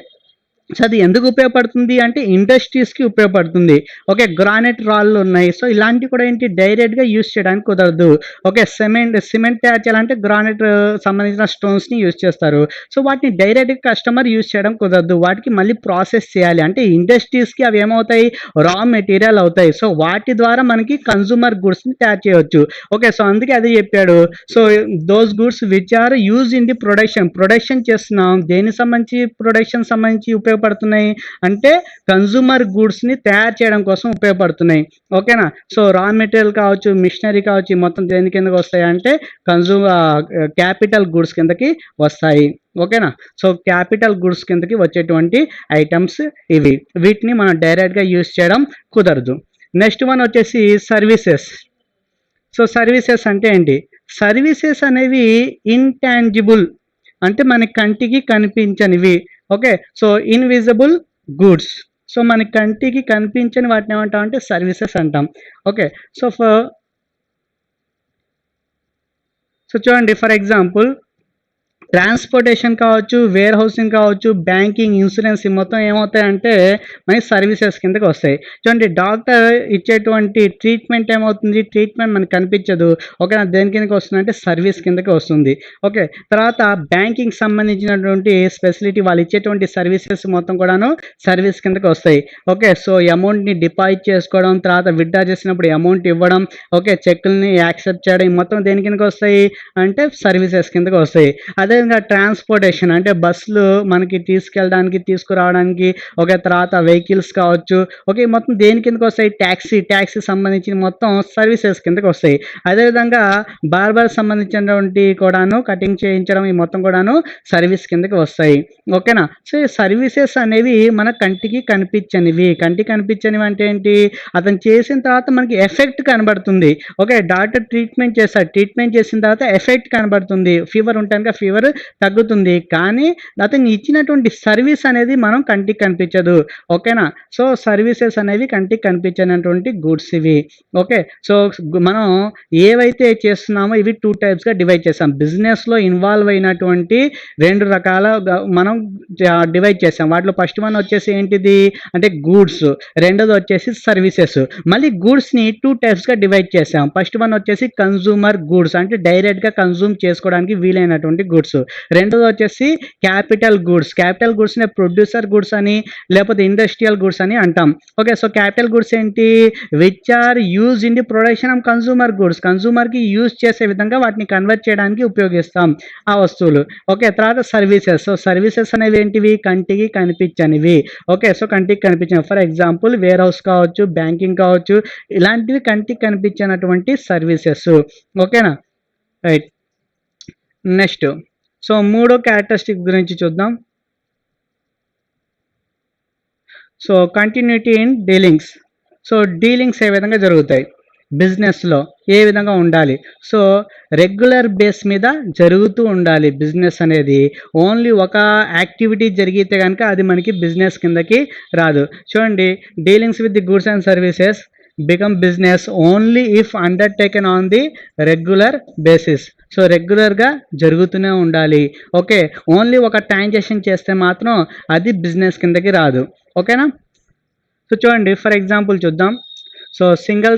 సో, అది ఎందుకు ఉపయోగపడుతుంది అంటే ఇండస్ట్రీస్‌కి ఉపయోగపడుతుంది. ఓకే. గ్రానైట్ రాళ్ళున్నాయి. సో, ఇలాంటివి కూడా ఏంటి డైరెక్ట్‌గా యూజ్ చేయడానికి కుదరదు. ఓకే. సిమెంట్ తయారు చేయాలంటే గ్రానైట్ సంబంధించిన స్టోన్స్‌ని యూజ్ చేస్తారు. సో, వాటిని డైరెక్ట్‌గా కస్టమర్ యూజ్ చేయడం కుదరదు. వాటికి మళ్ళీ ప్రాసెస్ చేయాలి. అంటే ఇండస్ట్రీస్‌కి అవి ఏమవుతాయి రా మెటీరియల్ అవుతాయి. సో, వాటి ద్వారా మనకి కన్జ్యూమర్ గూడ్స్‌ని తయారు చేయొచ్చు. ఓకే. సో, అందుకే అదే చెప్పాడు. So, those goods which are used in the production చేస్తున్నాం. దేనికి సంబంధించి ప్రొడక్షన్ సంబంధించి ఉపయోగపడుతున్నాయి అంటే కన్జ్యూమర్ గూడ్స్‌ని తయారు చేయడం కోసం ఉపయోగపడుతున్నాయి. ఓకేనా? సో, రా మెటీరియల్ కావచ్చు, మిషనరీ కావచ్చు, ఈ మొత్తం దేని కిందకి వస్తాయి అంటే క్యాపిటల్ గూడ్స్ కిందకి వస్తాయి. ఓకేనా? సో, క్యాపిటల్ గూడ్స్ కిందకి వచ్చేటువంటి ఐటెమ్స్ ఇవి. వీటిని మనం డైరెక్ట్‌గా యూజ్ చేయడం కుదరదు. నెక్స్ట్ వన్ వచ్చేసి సర్వీసెస్. సో, సర్వీసెస్ అంటే ఏంటి? సర్వీసెస్ అనేవి ఇంటాంజిబుల్ అంటే మన కంటికి కనిపించనివి. Okay. So, invisible goods. So, మన కంటికి కనిపించని వాటిని ఏమంటామంటే సర్వీసెస్ అంటాం. ఓకే. సో, చూడండి ఫర్ ఎగ్జాంపుల్ ట్రాన్స్‌పోర్టేషన్ కావచ్చు, వేర్ హౌసింగ్ కావచ్చు, బ్యాంకింగ్, ఇన్సూరెన్స్ ఈ మొత్తం ఏమవుతాయంటే మనకి సర్వీసెస్ కిందకి వస్తాయి. చూడండి డాక్టర్ ఇచ్చేటువంటి ట్రీట్మెంట్ ఏమవుతుంది? ట్రీట్మెంట్ మనకు కనిపించదు. ఓకేనా? దేని కిందకి వస్తుందంటే సర్వీస్ కిందకి వస్తుంది. ఓకే. తర్వాత బ్యాంకింగ్ సంబంధించినటువంటి ఫెసిలిటీ వాళ్ళు ఇచ్చేటువంటి సర్వీసెస్ మొత్తం కూడాను సర్వీస్ కిందకి వస్తాయి. ఓకే. సో, అమౌంట్‌ని డిపాజిట్ చేసుకోవడం, తర్వాత విత్‌డ్రా చేసినప్పుడు అమౌంట్ ఇవ్వడం, ఓకే. చెక్కుల్ని యాక్సెప్ట్ చేయడం ఈ మొత్తం దేని కిందకి వస్తాయి అంటే సర్వీసెస్ కిందకి వస్తాయి. అదేవిధంగా ట్రాన్స్‌పోర్టేషన్ అంటే బస్సులు మనకి తీసుకెళ్ళడానికి, తీసుకురావడానికి ఓకే. తర్వాత వెహికల్స్ కావచ్చు. ఓకే. మొత్తం దేని కిందకి వస్తాయి? టాక్సీ సంబంధించిన మొత్తం సర్వీసెస్ కిందకి వస్తాయి. అదేవిధంగా బార్బర్ సంబంధించినటువంటి కూడాను కటింగ్ చేయించడం ఈ మొత్తం కూడాను సర్వీస్ కిందకి వస్తాయి. ఓకేనా? సో, ఈ సర్వీసెస్ అనేవి మన కంటికి కనిపించనివి. కంటికి కనిపించనివి అంటే ఏంటి? అతను చేసిన తర్వాత మనకి ఎఫెక్ట్ కనబడుతుంది. ఓకే. డాక్టర్ ట్రీట్మెంట్ చేస్తాడు. ట్రీట్మెంట్ చేసిన తర్వాత ఎఫెక్ట్ కనబడుతుంది. ఫీవర్ ఉంటే గనుక ఫీవర్ తగ్గుతుంది. కానీ అతను ఇచ్చినటువంటి సర్వీస్ అనేది మనం కంటికి కనిపించదు. ఓకేనా? సో, సర్వీసెస్ అనేవి కంటికి కనిపించనటువంటి గూడ్స్ ఇవి. ఓకే. సో, మనం ఏవైతే చేస్తున్నామో ఇవి 2 టైప్స్‌గా డివైడ్ చేసాం. బిజినెస్‌లో ఇన్వాల్వ్ అయినటువంటి 2 రకాలుగా మనం డివైడ్ చేసాం. వాటిలో ఫస్ట్ వన్ వచ్చేసి ఏంటిది? అంటే గూడ్స్. రెండోది వచ్చేసి సర్వీసెస్. మళ్ళీ గూడ్స్‌ని 2 టైప్స్‌గా డివైడ్ చేసాం. ఫస్ట్ వన్ వచ్చేసి కన్జ్యూమర్ గూడ్స్ అంటే డైరెక్ట్‌గా కన్జ్యూమ్ చేసుకోవడానికి వీలైనటువంటి గూడ్స్. రెండోది వచ్చేసి క్యాపిటల్ గూడ్స్. క్యాపిటల్ గూడ్స్‌ని ప్రొడ్యూసర్ గూడ్స్ అని లేకపోతే ఇండస్ట్రియల్ గూడ్స్ అని అంటాం. ఓకే. సో, క్యాపిటల్ గూడ్స్ ఏంటి? Which are used in the production of consumer goods. కన్జ్యూమర్‌కి యూజ్ చేసే విధంగా వాటిని కన్వర్ట్ చేయడానికి ఉపయోగిస్తాం ఆ వస్తువులు. ఓకే. తర్వాత సర్వీసెస్. సో, సర్వీసెస్ అనేవి ఏంటివి? కంటికి కనిపించనివి. ఓకే. సో, కంటికి కనిపించనివి. ఫర్ ఎగ్జాంపుల్ వేర్ హౌస్ కావచ్చు, బ్యాంకింగ్ కావచ్చు, ఇలాంటివి కంటికి కనిపించనటువంటి సర్వీసెస్. ఓకేనా? రైట్. నెక్స్ట్. సో, మూడో క్యారెక్టరిస్టిక్ గురించి చూద్దాం. So, continuity in dealings. So, dealings ఏ విధంగా జరుగుతాయి? బిజినెస్‌లో ఏ విధంగా ఉండాలి? సో, రెగ్యులర్ బేస్ మీద జరుగుతూ ఉండాలి బిజినెస్ అనేది. ఓన్లీ ఒక యాక్టివిటీ జరిగితే గనుక అది మనకి బిజినెస్ కిందకి రాదు. చూడండి dealings with the goods and services become business only if undertaken on the regular basis. So, రెగ్యులర్‌గా జరుగుతూనే ఉండాలి. ఓకే. ఓన్లీ ఒక ట్రాన్సాక్షన్ చేస్తే మాత్రం అది బిజినెస్ కిందకి రాదు. ఓకేనా? సో, చూడండి ఫర్ ఎగ్జాంపుల్ చూద్దాం. సో, సింగిల్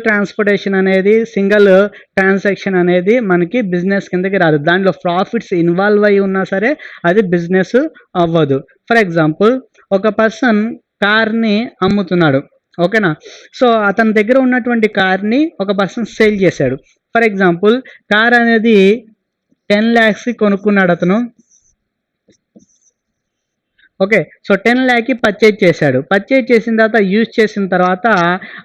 ట్రాన్సాక్షన్ అనేది మనకి బిజినెస్ కిందకి రాదు. దాంట్లో ప్రాఫిట్స్ ఇన్వాల్వ్ అయ్యి ఉన్నా సరే అది బిజినెస్ అవ్వదు. ఫర్ ఎగ్జాంపుల్ ఒక పర్సన్ కార్‌ని అమ్ముతున్నాడు. ఓకేనా? సో, అతని దగ్గర ఉన్నటువంటి కార్‌ని ఒక పర్సన్ సేల్ చేశాడు. ఫర్ ఎగ్జాంపుల్ కార్ అనేది 10,00,000కి కొనుక్కున్నాడు అతను. ఓకే. సో 10 లాక్‌కి పర్చేజ్ చేశాడు. పర్చేజ్ చేసిన తర్వాత యూజ్ చేసిన తర్వాత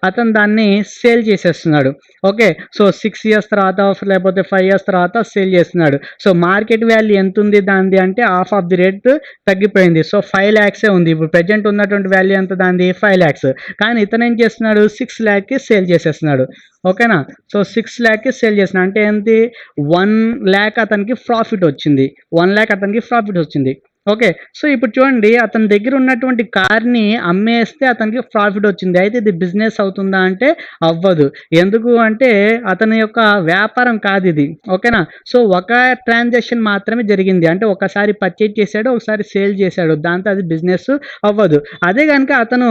అతను దాన్ని సేల్ చేసేస్తున్నాడు. ఓకే. సో 6 ఇయర్స్ తర్వాత లేకపోతే 5 ఇయర్స్ తర్వాత సేల్ చేస్తున్నాడు. సో మార్కెట్ వాల్యూ ఎంతుంది దానిది అంటే హాఫ్ ఆఫ్ ది రేట్ తగ్గిపోయింది. సో 5 లాక్సే ఉంది. ఇప్పుడు ప్రెజెంట్ ఉన్నటువంటి వాల్యూ ఎంత దానిది 5 లాక్స్. కానీ ఇతను ఏం చేస్తున్నాడు 6 లాక్‌కి సేల్ చేసేస్తున్నాడు. ఓకేనా. సో 6 లాక్‌కి సేల్ చేస్తున్నాడు. అంటే ఏంటి 1 లాక్ అతనికి ప్రాఫిట్ వచ్చింది. 1 లాక్ అతనికి ప్రాఫిట్ వచ్చింది. ఓకే. సో ఇప్పుడు చూడండి అతని దగ్గర ఉన్నటువంటి కార్‌ని అమ్మేస్తే అతనికి ప్రాఫిట్ వచ్చింది. అయితే ఇది బిజినెస్ అవుతుందా అంటే అవ్వదు. ఎందుకు అంటే అతని యొక్క వ్యాపారం కాదిది. ఓకేనా. సో ఒక ట్రాన్సాక్షన్ మాత్రమే జరిగింది. అంటే ఒకసారి పర్చేజ్ చేశాడు, ఒకసారి సేల్ చేశాడు. దాంతో అది బిజినెస్ అవ్వదు. అదే గనుక అతను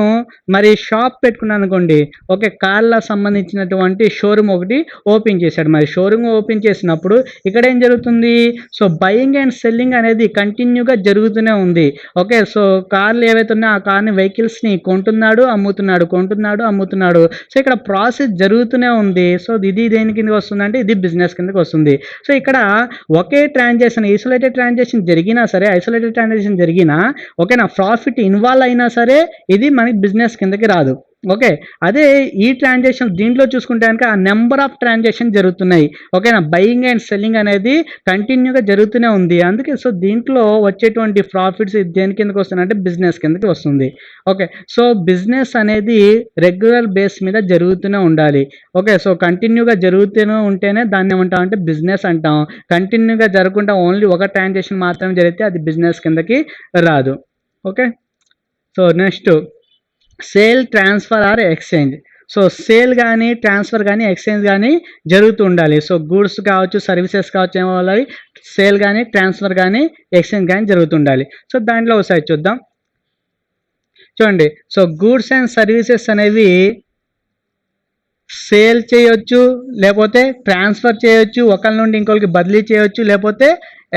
మరి షాప్ పెట్టుకున్నాడనుకోండి. ఓకే. కార్‌ల సంబంధించినటువంటి షోరూమ్ ఒకటి ఓపెన్ చేశాడు. మరి షోరూమ్ ఓపెన్ చేసినప్పుడు ఇక్కడ ఏం జరుగుతుంది? సో బయింగ్ అండ్ సెల్లింగ్ అనేది కంటిన్యూగా జరుగుతూనే ఉంది. ఓకే. సో కార్లు ఏవైతే ఉన్నాయో ఆ కార్‌ని వెహికల్స్‌ని కొంటున్నాడు, అమ్ముతున్నాడు, కొంటున్నాడు, అమ్ముతున్నాడు. సో ఇక్కడ ప్రాసెస్ జరుగుతూనే ఉంది. సో ఇది దేని కిందకి వస్తుందంటే ఇది బిజినెస్ కిందకి వస్తుంది. సో ఇక్కడ ఒకే ట్రాన్సాక్షన్ ఐసోలేటెడ్ ట్రాన్సాక్షన్ జరిగినా ఓకేనా ప్రాఫిట్ ఇన్వాల్వ్ అయినా సరే ఇది మనకి బిజినెస్ కిందకి రాదు. ఓకే. అదే ఈ ట్రాన్సాక్షన్ దీంట్లో చూసుకుంటే గనుక ఆ నెంబర్ ఆఫ్ ట్రాన్సాక్షన్ జరుగుతున్నాయి. ఓకేనా. బయింగ్ అండ్ సెల్లింగ్ అనేది కంటిన్యూగా జరుగుతూనే ఉంది. అందుకే సో దీంట్లో వచ్చేటువంటి ప్రాఫిట్స్ దేని కిందకి వస్తున్నాయంటే బిజినెస్ కిందకి వస్తుంది. ఓకే. సో బిజినెస్ అనేది రెగ్యులర్ బేస్ మీద జరుగుతూనే ఉండాలి. ఓకే. సో కంటిన్యూగా జరుగుతూనే ఉంటేనే దాన్ని ఏమంటాం అంటే బిజినెస్ అంటాం. కంటిన్యూగా జరగకుండా ఓన్లీ ఒక ట్రాన్సాక్షన్ మాత్రమే జరిగితే అది బిజినెస్ కిందకి రాదు. Okay. So next sale, transfer or exchange. So sale గానీ, ట్రాన్స్‌ఫర్ గానీ, ఎక్స్‌చేంజ్ గానీ జరుగుతూ ఉండాలి. సో గూడ్స్ కావచ్చు, సర్వీసెస్ కావచ్చు ఏమవ్వాలి సేల్ గానీ, ట్రాన్స్‌ఫర్ గానీ, ఎక్స్‌చేంజ్ గానీ జరుగుతుండాలి. సో దాంట్లో ఒకసారి చూద్దాం. చూడండి. సో గూడ్స్ అండ్ సర్వీసెస్ అనేవి సేల్ చేయొచ్చు, లేపోతే ట్రాన్స్‌ఫర్ చేయొచ్చు, ఒకళ్ళ నుండి ఇంకోళ్ళకి బదిలీ చేయొచ్చు, లేపోతే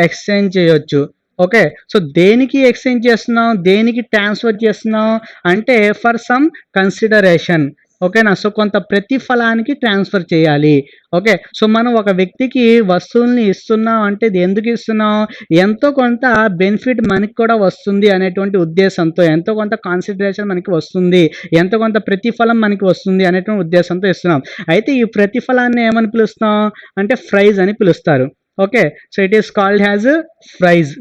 ఎక్స్‌చేంజ్ చేయొచ్చు. ఓకే. సో దేనికి ఎక్స్‌చేంజ్ చేస్తున్నాం? దేనికి ట్రాన్స్‌ఫర్ చేస్తున్నాం? అంటే ఫర్ సమ్ కన్సిడరేషన్. ఓకేనా. సో కొంత ప్రతిఫలానికి ట్రాన్స్‌ఫర్ చేయాలి. ఓకే. సో మనం ఒక వ్యక్తికి వస్తువుల్ని ఇస్తున్నాం అంటే ఇది ఎందుకు ఇస్తున్నాం? ఎంతో కొంత బెనిఫిట్ మనకి కూడా వస్తుంది అనేటువంటి ఉద్దేశంతో, ఎంతో కొంత కన్సిడరేషన్ మనకి వస్తుంది, ఎంతో కొంత ప్రతిఫలం మనకి వస్తుంది అనేటువంటి ఉద్దేశంతో ఇస్తున్నాం. అయితే ఈ ప్రతిఫలాన్ని ఏమని పిలుస్తాం? అంటే ప్రైజ్ అని పిలుస్తారు. Okay. So it is called as price.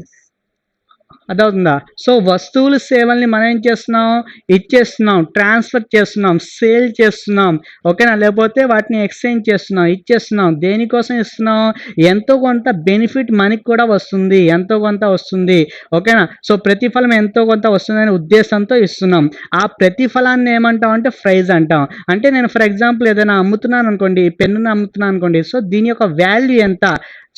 అర్థమవుతుందా? సో వస్తువులు, సేవల్ని మనం ఏం చేస్తున్నాం? ఇచ్చేస్తున్నాం, ట్రాన్స్‌ఫర్ చేస్తున్నాం, సేల్ చేస్తున్నాం. ఓకేనా. లేకపోతే వాటిని ఎక్స్‌చేంజ్ చేస్తున్నాం, ఇచ్చేస్తున్నాం. దేనికోసం ఇస్తున్నాం? ఎంతో కొంత బెనిఫిట్ మనకి కూడా వస్తుంది. ఎంతో కొంత వస్తుంది. ఓకేనా. సో ప్రతిఫలం ఎంతో కొంత వస్తుందనే ఉద్దేశంతో ఇస్తున్నాం. ఆ ప్రతిఫలాన్ని ఏమంటాం అంటే ప్రైజ్ అంటాం. అంటే నేను ఫర్ ఎగ్జాంపుల్ ఏదైనా అమ్ముతున్నాను అనుకోండి, పెన్నుని అమ్ముతున్నాను అనుకోండి. సో దీని యొక్క వాల్యూ ఎంత?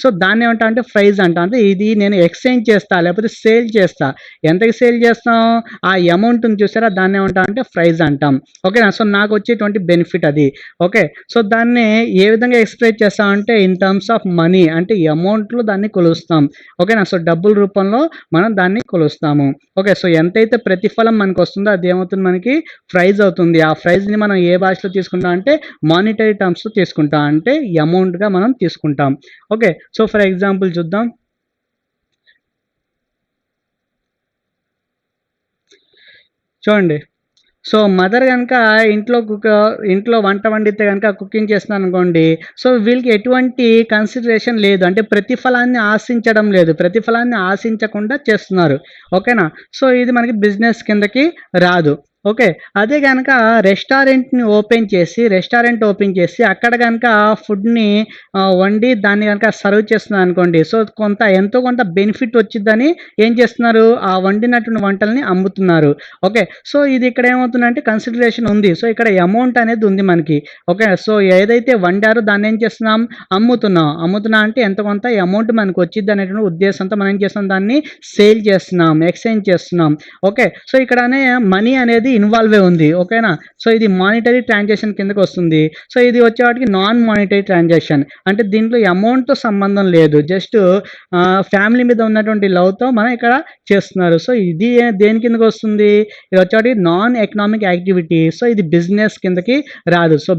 సో దాన్ని ఏమంటాం అంటే ప్రైజ్ అంటాం. అంటే ఇది నేను ఎక్స్‌చేంజ్ చేస్తా, లేకపోతే సేల్ చేస్తా. ఎంతకి సేల్ చేస్తాం? ఆ అమౌంట్‌ని చూసారా దాన్ని ఏమంటాం అంటే ప్రైజ్ అంటాం. ఓకేనా. సో నాకు వచ్చేటువంటి బెనిఫిట్ అది. ఓకే. సో దాన్ని ఏ విధంగా ఎక్స్‌ప్రెస్ చేస్తామంటే ఇన్ టర్మ్స్ ఆఫ్ మనీ అంటే అమౌంట్‌లో దాన్ని కొలుస్తాం. ఓకేనా. సో డబ్బుల రూపంలో మనం దాన్ని కొలుస్తాము. ఓకే. సో ఎంతైతే ప్రతిఫలం మనకొస్తుందో అది ఏమవుతుంది మనకి ప్రైజ్ అవుతుంది. ఆ ప్రైజ్‌ని మనం ఏ భాషలో తీసుకుంటాం అంటే మానిటరీ టర్మ్స్‌లో తీసుకుంటాం. అంటే అమౌంట్‌గా మనం తీసుకుంటాం. ఓకే. సో ఫర్ ఎగ్జాంపుల్ చూద్దాం. చూడండి. సో మదర్ గనుక ఇంట్లో వంట వండితే గనుక కుకింగ్ చేస్తున్నారనుకోండి. సో వీళ్ళకి ఎటువంటి కన్సిడరేషన్ లేదు. అంటే ప్రతిఫలాన్ని ఆశించడం లేదు. ప్రతిఫలాన్ని ఆశించకుండా చేస్తున్నారు. ఓకేనా. సో ఇది మనకి బిజినెస్ కిందకి రాదు. ఓకే. అదే గనక రెస్టారెంట్ ఓపెన్ చేసి అక్కడ గనక ఫుడ్‌ని వండి దాన్ని గనక సర్వ్ చేస్తున్నారనుకోండి. సో ఎంతో కొంత బెనిఫిట్ వచ్చిద్దని ఏం చేస్తున్నారు? ఆ వండినటువంటి వంటల్ని అమ్ముతున్నారు. ఓకే. సో ఇది ఇక్కడ ఏమవుతుందంటే కన్సిడరేషన్ ఉంది. సో ఇక్కడ అమౌంట్ అనేది ఉంది మనకి. ఓకే. సో ఏదైతే వండారో దాన్ని ఏం చేస్తున్నాం? అమ్ముతున్నాం అంటే ఎంతో కొంత అమౌంట్ మనకు వచ్చిద్ది అనేటువంటి ఉద్దేశంతో మనం ఏం చేస్తున్నాం? దాన్ని సేల్ చేస్తున్నాం, ఎక్స్‌చేంజ్ చేస్తున్నాం. ఓకే. సో ఇక్కడనే మనీ అనేది ఇన్వాల్వ్ అయి ఉంది. ఓకేనా. సో ఇది మానిటరీ ట్రాన్సాక్షన్ కిందకి వస్తుంది. సో ఇది వచ్చేవాటికి నాన్ మానిటరీ ట్రాన్సాక్షన్. అంటే దీంట్లో అమౌంట్‌తో సంబంధం లేదు. జస్ట్ ఫ్యామిలీ మీద ఉన్నటువంటి లవ్‌తో మనం ఇక్కడ చేస్తున్నారు. సో ఇది దేని కిందకి వస్తుంది? ఇది వచ్చేవాటికి నాన్ ఎకనామిక్ యాక్టివిటీ. సో ఇది బిజినెస్ కిందకి రాదు. సో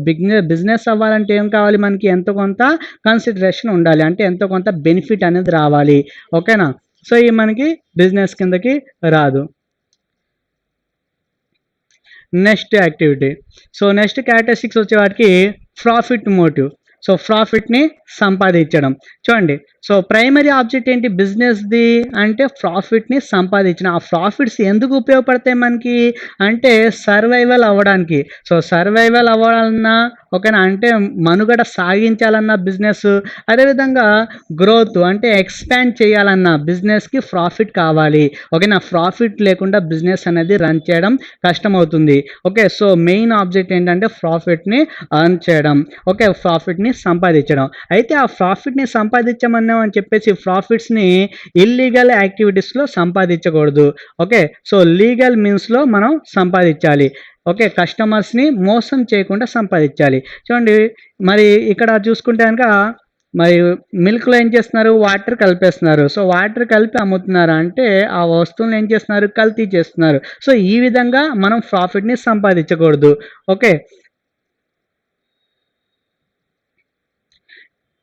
బిజినెస్ అవ్వాలంటే ఏం కావాలి మనకి? ఎంతో కొంత కన్సిడరేషన్ ఉండాలి. అంటే ఎంతో కొంత బెనిఫిట్ అనేది రావాలి. ఓకేనా. సో ఇది మనకి బిజినెస్ కిందకి రాదు. Next activity. So next characteristics వచ్చేవాటికి ప్రాఫిట్ మోటివ్. సో ప్రాఫిట్ని సంపాదించడం. చూడండి, సో ప్రైమరీ ఆబ్జెక్ట్ ఏంటి బిజినెస్ది అంటే ప్రాఫిట్ని సంపాదించడం. ఆ ప్రాఫిట్స్ ఎందుకు ఉపయోగపడతాయి మనకి అంటే సర్వైవల్ అవ్వడానికి. సో సర్వైవల్ అవ్వాలన్నా ఓకేనా, అంటే మనుగడ సాగించాలన్న బిజినెస్, అదేవిధంగా గ్రోత్ అంటే ఎక్స్పాండ్ చేయాలన్న బిజినెస్కి ప్రాఫిట్ కావాలి. ఓకేనా, ప్రాఫిట్ లేకుండా బిజినెస్ అనేది రన్ చేయడం కష్టమవుతుంది. ఓకే, సో మెయిన్ ఆబ్జెక్ట్ ఏంటంటే ప్రాఫిట్ని అర్న్ చేయడం. ఓకే, ప్రాఫిట్ని సంపాదించడం. అయితే ఆ ప్రాఫిట్ని సంపాదించమన్నాం అని చెప్పేసి ప్రాఫిట్స్ని ఇల్లీగల్ యాక్టివిటీస్లో సంపాదించకూడదు. ఓకే, సో లీగల్ మీన్స్లో మనం సంపాదించాలి. ఓకే, కస్టమర్స్ని మోసం చేయకుండా సంపాదించాలి. చూడండి, మరి ఇక్కడ చూసుకుంటే కనుక మరి మిల్క్లో ఏం చేస్తున్నారు, వాటర్ కలిపేస్తున్నారు. సో వాటర్ కలిపి అమ్ముతున్నారు అంటే ఆ వస్తువులను ఏం చేస్తున్నారు, కల్తీ చేస్తున్నారు. సో ఈ విధంగా మనం ప్రాఫిట్ని సంపాదించకూడదు. ఓకే,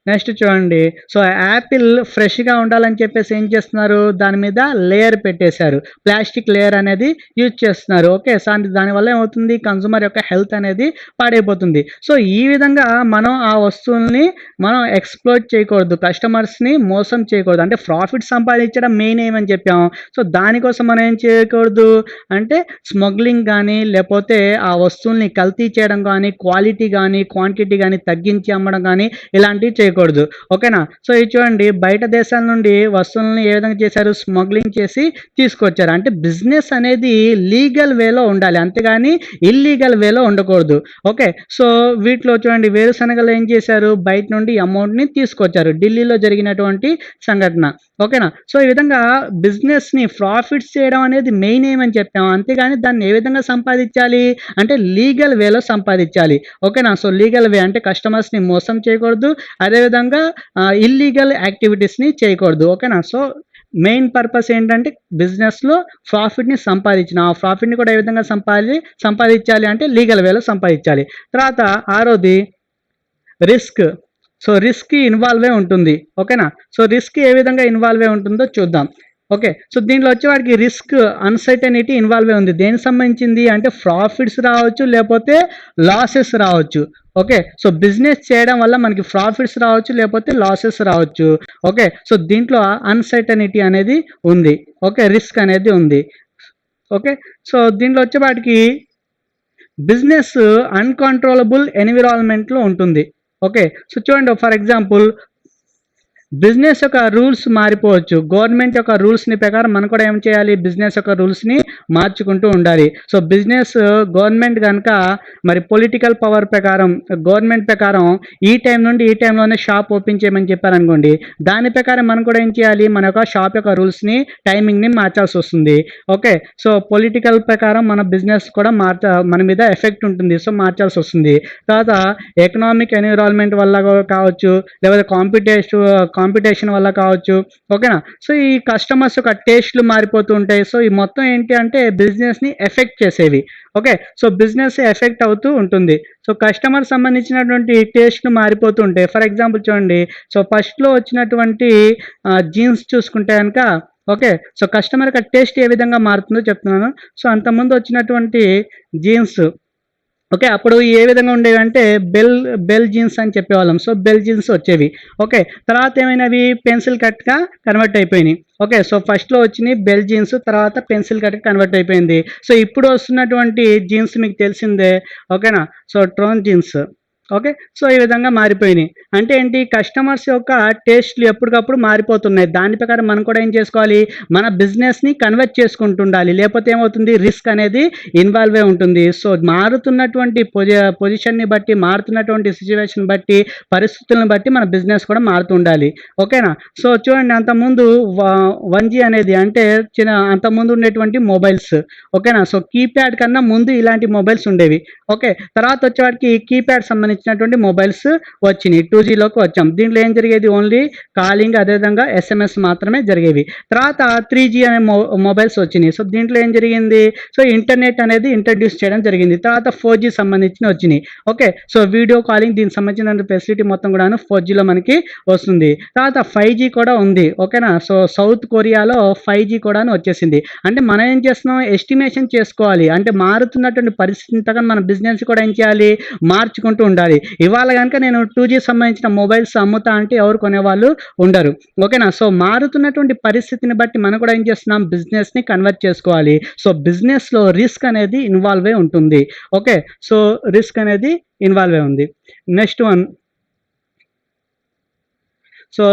నెక్స్ట్ చూడండి, సో యాపిల్ ఫ్రెష్గా ఉండాలని చెప్పేసి ఏం చేస్తున్నారు, దాని మీద లేయర్ పెట్టేశారు, ప్లాస్టిక్ లేయర్ అనేది యూజ్ చేస్తున్నారు. ఓకే, సో దానివల్ల ఏమవుతుంది, కన్సూమర్ యొక్క హెల్త్ అనేది పాడైపోతుంది. సో ఈ విధంగా మనం ఆ వస్తువుల్ని మనం ఎక్స్ప్లోర్ చేయకూడదు, కస్టమర్స్ని మోసం చేయకూడదు. అంటే ప్రాఫిట్ సంపాదించడం మెయిన్ ఏమని చెప్పాము. సో దానికోసం మనం ఏం చేయకూడదు అంటే స్మగ్లింగ్ కానీ, లేకపోతే ఆ వస్తువుల్ని కల్తీ చేయడం కానీ, క్వాలిటీ కానీ క్వాంటిటీ కానీ తగ్గించి అమ్మడం కానీ ఇలాంటివి చేయకూడదు. ఓకేనా, సో ఇది చూడండి, బయట దేశాల నుండి వస్తువులను ఏ విధంగా చేశారు, స్మగ్లింగ్ చేసి తీసుకొచ్చారు. అంటే బిజినెస్ అనేది లీగల్ వేలో ఉండాలి, అంతేగాని ఇల్లీగల్ వేలో ఉండకూడదు. ఓకే, సో వీటిలో చూడండి, వేరుశనగలు ఏం చేశారు, బయట నుండి అమౌంట్ని తీసుకొచ్చారు, ఢిల్లీలో జరిగినటువంటి సంఘటన. ఓకేనా, సో ఈ విధంగా బిజినెస్ని ప్రాఫిట్స్ చేయడం అనేది మెయిన్ ఏమని చెప్పాము, అంతేగాని దాన్ని ఏ విధంగా సంపాదించాలి అంటే లీగల్ వేలో సంపాదించాలి. ఓకేనా, సో లీగల్ వే అంటే కస్టమర్స్ని మోసం చేయకూడదు, అదేవిధంగా ఇల్లీగల్ యాక్టివిటీస్ని చేయకూడదు. ఓకేనా, సో మెయిన్ పర్పస్ ఏంటంటే బిజినెస్లో ప్రాఫిట్ని సంపాదించిన ఆ ప్రాఫిట్ని కూడా ఏ విధంగా సంపాదించాలి అంటే లీగల్ వేలో సంపాదించాలి. తర్వాత ఆరోది రిస్క్. సో రిస్క్ ఇన్వాల్వ్ అయి ఉంటుంది. ఓకేనా, సో రిస్క్ ఏ విధంగా ఇన్వాల్వ్ అయి ఉంటుందో చూద్దాం. ఓకే, సో దీంట్లో వచ్చేవాడికి రిస్క్ అన్సర్టనిటీ ఇన్వాల్వ్ అయి ఉంది. దేనికి సంబంధించింది అంటే ప్రాఫిట్స్ రావచ్చు, లేకపోతే లాసెస్ రావచ్చు. ఓకే, సో బిజినెస్ చేయడం వల్ల మనకి ప్రాఫిట్స్ రావచ్చు, లేకపోతే లాసెస్ రావచ్చు. ఓకే, సో దీంట్లో అన్సర్టనిటీ అనేది ఉంది. ఓకే, రిస్క్ అనేది ఉంది. ఓకే, సో దీంట్లో వచ్చేవాటికి బిజినెస్ అన్కంట్రోలబుల్ ఎన్విరాన్మెంట్లో ఉంటుంది. ఓకే, సో చూడండి, ఫర్ ఎగ్జాంపుల్ బిజినెస్ యొక్క రూల్స్ మారిపోవచ్చు, గవర్నమెంట్ యొక్క రూల్స్ని ప్రకారం మనం కూడా ఏం చేయాలి, బిజినెస్ యొక్క రూల్స్ని మార్చుకుంటూ ఉండాలి. సో బిజినెస్ గవర్నమెంట్ కనుక మరి పొలిటికల్ పవర్ ప్రకారం గవర్నమెంట్ ప్రకారం ఈ టైం నుండి ఈ టైంలోనే షాప్ ఓపెన్ చేయమని చెప్పారనుకోండి, దాని ప్రకారం మనం కూడా ఏం చేయాలి, మన యొక్క షాప్ యొక్క రూల్స్ని టైమింగ్ని మార్చాల్సి వస్తుంది. ఓకే, సో పొలిటికల్ ప్రకారం మన బిజినెస్ కూడా మన మీద ఎఫెక్ట్ ఉంటుంది, సో మార్చాల్సి వస్తుంది. తర్వాత ఎకనామిక్ ఎన్విరాన్మెంట్ వల్ల కావచ్చు, లేకపోతే కాంపిటీషన్ వల్ల కావచ్చు. ఓకేనా, సో ఈ కస్టమర్స్ యొక్క టేస్ట్లు మారిపోతూ ఉంటాయి. సో ఈ మొత్తం ఏంటి అంటే బిజినెస్ని ఎఫెక్ట్ చేసేవి. ఓకే, సో బిజినెస్ ఎఫెక్ట్ అవుతూ ఉంటుంది. సో కస్టమర్ సంబంధించినటువంటి టేస్ట్లు మారిపోతూ ఉంటాయి. ఫర్ ఎగ్జాంపుల్ చూడండి, సో ఫస్ట్లో వచ్చినటువంటి జీన్స్ చూసుకుంటే కనుక ఓకే, సో కస్టమర్ యొక్క టేస్ట్ ఏ విధంగా మారుతుందో చెప్తున్నాను. సో అంతకుముందు వచ్చినటువంటి జీన్స్ ఓకే, అప్పుడు ఏ విధంగా ఉండేవి అంటే బెల్ జీన్స్ అని చెప్పేవాళ్ళం. సో బెల్ జీన్స్ వచ్చేవి. ఓకే, తర్వాత ఏమైనవి పెన్సిల్ కట్గా కన్వర్ట్ అయిపోయినాయి. ఓకే, సో ఫస్ట్లో వచ్చినాయి బెల్ జీన్స్, తర్వాత పెన్సిల్ కట్గా కన్వర్ట్ అయిపోయింది. సో ఇప్పుడు వస్తున్నటువంటి జీన్స్ మీకు తెలిసిందే. ఓకేనా, so Tron jeans. Okay, so ఈ విధంగా మారిపోయినాయి. అంటే ఏంటి, కస్టమర్స్ యొక్క టేస్ట్లు ఎప్పటికప్పుడు మారిపోతున్నాయి. దాని ప్రకారం మనం కూడా ఏం చేసుకోవాలి, మన బిజినెస్ని కన్వర్ట్ చేసుకుంటుండాలి, లేకపోతే ఏమవుతుంది, రిస్క్ అనేది ఇన్వాల్వ్ అయి ఉంటుంది. సో మారుతున్నటువంటి పొజిషన్ని బట్టి, మారుతున్నటువంటి సిచ్యువేషన్ బట్టి, పరిస్థితులను బట్టి మన బిజినెస్ కూడా మారుతూ ఉండాలి. ఓకేనా, సో చూడండి, అంతకుముందు 1G అనేది అంటే అంతకుముందు ఉండేటువంటి మొబైల్స్. ఓకేనా, సో కీప్యాడ్ కన్నా ముందు ఇలాంటి మొబైల్స్ ఉండేవి. ఓకే, తర్వాత వచ్చేవాడికి కీప్యాడ్ సంబంధించి సంబంధించినటువంటి మొబైల్స్ వచ్చినాయి. 2Gలోకి వచ్చాం. దీంట్లో ఏం జరిగేది ఓన్లీ కాలింగ్ అదేవిధంగా SMS మాత్రమే జరిగేవి. తర్వాత 3G అనే మొబైల్స్ వచ్చినాయి. సో దీంట్లో ఏం జరిగింది, సో ఇంటర్నెట్ అనేది ఇంట్రడ్యూస్ చేయడం జరిగింది. తర్వాత 4G సంబంధించిన వచ్చినాయి. ఓకే, సో వీడియో కాలింగ్ దీనికి సంబంధించిన ఫెసిలిటీ మొత్తం కూడాను 4Gలో మనకి వస్తుంది. తర్వాత 5G కూడా ఉంది. ఓకేనా, సో సౌత్ కొరియాలో 5G కూడాను వచ్చేసింది. అంటే మనం ఏం చేస్తున్నాం, ఎస్టిమేషన్ చేసుకోవాలి. అంటే మారుతున్నటువంటి పరిస్థితిని తగ్గ మన బిజినెస్ కూడా ఏం చేయాలి, మార్చుకుంటూ ఉండాలి. ఇవాళ కనుక నేను 2G సంబంధించిన మొబైల్స్ అమ్ముతా అంటే ఎవరు కొనేవాళ్ళు ఉండరు. ఓకేనా, సో మారుతున్నటువంటి పరిస్థితిని బట్టి మనం కూడా ఏం చేస్తున్నాం, బిజినెస్ని కన్వర్ట్ చేసుకోవాలి. సో బిజినెస్లో రిస్క్ అనేది ఇన్వాల్వ్ అయి ఉంటుంది. ఓకే, సో రిస్క్ అనేది ఇన్వాల్వ్ అయి ఉంది. Next one, so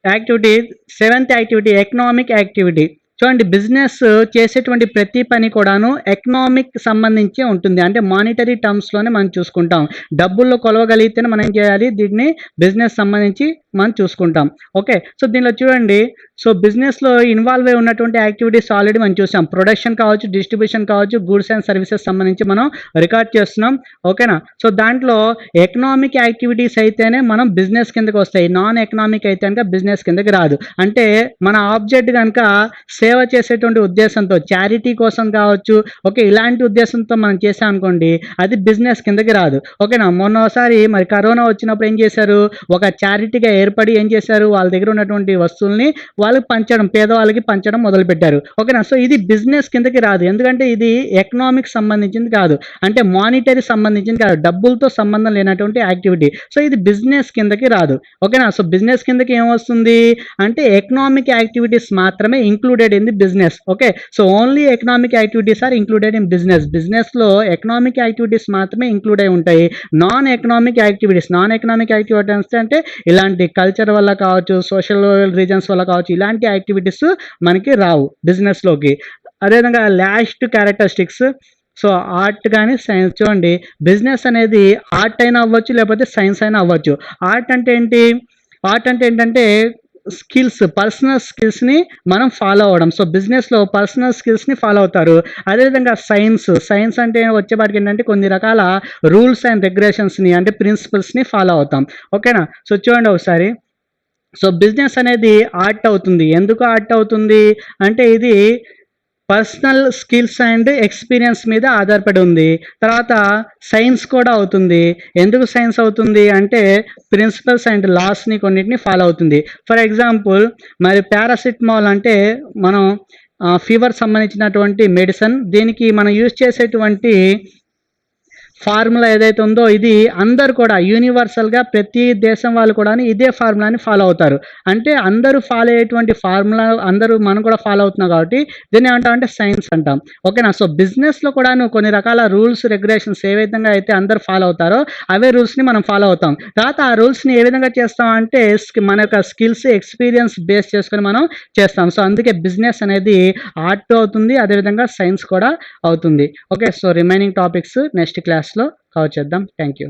activity, 7th activity economic activity. చూడండి, బిజినెస్ చేసేటువంటి ప్రతి పని కూడాను ఎకనామిక్ సంబంధించే ఉంటుంది. అంటే మానిటరీ టర్మ్స్లోనే మనం చూసుకుంటాం. డబ్బుల్లో కొలవగలిగితేనే మనం ఏం చేయాలి, దీన్ని బిజినెస్ సంబంధించి మనం చూసుకుంటాం. ఓకే, సో దీనిలో చూడండి, సో బిజినెస్లో ఇన్వాల్వ్ అయి ఉన్నటువంటి యాక్టివిటీస్ ఆల్రెడీ మనం చూసాం. ప్రొడక్షన్ కావచ్చు, డిస్ట్రిబ్యూషన్ కావచ్చు, గూడ్స్ అండ్ సర్వీసెస్ సంబంధించి మనం రికార్డ్ చేస్తున్నాం. ఓకేనా, సో దాంట్లో ఎకనామిక్ యాక్టివిటీస్ అయితేనే మనం బిజినెస్ కిందకి వస్తాయి. నాన్ ఎకనామిక్ అయితే కనుక బిజినెస్ కిందకి రాదు. అంటే మన ఆబ్జెక్ట్ కనుక సేవ చేసేటువంటి ఉద్దేశంతో, చారిటీ కోసం కావచ్చు, ఓకే, ఇలాంటి ఉద్దేశంతో మనం చేసాం అనుకోండి, అది బిజినెస్ కిందకి రాదు. ఓకేనా, మొన్నసారి మరి కరోనా వచ్చినప్పుడు ఏం చేశారు, ఒక చారిటీగా ఏర్పడి ఏం చేశారు, వాళ్ళ దగ్గర ఉన్నటువంటి వస్తువుల్ని వాళ్ళకి పంచడం, పేదవాళ్ళకి పంచడం మొదలుపెట్టారు. ఓకేనా, సో ఇది బిజినెస్ కిందకి రాదు. ఎందుకంటే ఇది ఎకనామిక్ సంబంధించింది కాదు, అంటే మానిటరీ సంబంధించింది కాదు, డబ్బులతో సంబంధం లేనటువంటి యాక్టివిటీ. సో ఇది బిజినెస్ కిందకి రాదు. ఓకేనా, సో బిజినెస్ కిందకి ఏమొస్తుంది అంటే ఎకనామిక్ యాక్టివిటీస్ మాత్రమే included in the business. Okay, so only economic activities are included in business. బిజినెస్లో ఎకనామిక్ యాక్టివిటీస్ మాత్రమే ఇంక్లూడ్ అయి ఉంటాయి. నాన్ ఎకనామిక్ యాక్టివిటీస్ అంటే ఇలాంటి కల్చర్ వల్ల కావచ్చు, సోషల్ రీజన్స్ వల్ల కావచ్చు, ఇలాంటి యాక్టివిటీస్ మనకి రావు బిజినెస్లోకి. అదేవిధంగా లాస్ట్ క్యారెక్టరిస్టిక్స్, సో ఆర్ట్ కానీ సైన్స్. చూడండి, బిజినెస్ అనేది ఆర్ట్ అయినా అవ్వచ్చు, లేకపోతే సైన్స్ అయినా అవ్వచ్చు. ఆర్ట్ అంటే ఏంటి, ఆర్ట్ అంటే ఏంటంటే స్కిల్స్, పర్సనల్ స్కిల్స్ని మనం ఫాలో అవ్వడం. సో బిజినెస్లో పర్సనల్ స్కిల్స్ని ఫాలో అవుతారు. అదేవిధంగా సైన్స్ అంటే వచ్చేపాటికి ఏంటంటే కొన్ని రకాల రూల్స్ అండ్ రెగ్యులేషన్స్ని, అంటే ప్రిన్సిపల్స్ని ఫాలో అవుతాం. ఓకేనా, సో చూడండి ఒకసారి, సో బిజినెస్ అనేది ఆర్ట్ అవుతుంది. ఎందుకు ఆర్ట్ అవుతుంది అంటే ఇది పర్సనల్ స్కిల్స్ అండ్ ఎక్స్పీరియన్స్ మీద ఆధారపడి ఉంది. తర్వాత సైన్స్ కూడా అవుతుంది. ఎందుకు సైన్స్ అవుతుంది అంటే ప్రిన్సిపల్స్ అండ్ లాస్ని కొన్నిటిని ఫాలో అవుతుంది. ఫర్ ఎగ్జాంపుల్, మరి పారాసిటమాల్ అంటే మనం ఫీవర్ సంబంధించినటువంటి మెడిసిన్. దీనికి మనం యూజ్ చేసేటువంటి ఫార్ములా ఏదైతే ఉందో ఇది అందరు కూడా యూనివర్సల్గా ప్రతి దేశం వాళ్ళు కూడా ఇదే ఫార్ములాని ఫాలో అవుతారు. అంటే అందరూ ఫాలో అయ్యేటువంటి ఫార్ములా మనం కూడా ఫాలో అవుతున్నాం కాబట్టి దీన్ని ఏమంటామంటే సైన్స్ అంటాం. ఓకేనా, సో బిజినెస్లో కూడా కొన్ని రకాల రూల్స్ రెగ్యులేషన్స్ ఏ విధంగా అయితే అందరు ఫాలో అవుతారో అవే రూల్స్ని మనం ఫాలో అవుతాం. తర్వాత ఆ రూల్స్ని ఏ విధంగా చేస్తాం అంటే మన యొక్క స్కిల్స్, ఎక్స్పీరియన్స్ బేస్ చేసుకొని మనం చేస్తాం. సో అందుకే బిజినెస్ అనేది ఆర్ట్ అవుతుంది, అదేవిధంగా సైన్స్ కూడా అవుతుంది. Okay, so remaining topics next క్లాస్లో కవర్ చేద్దాం. Thank you.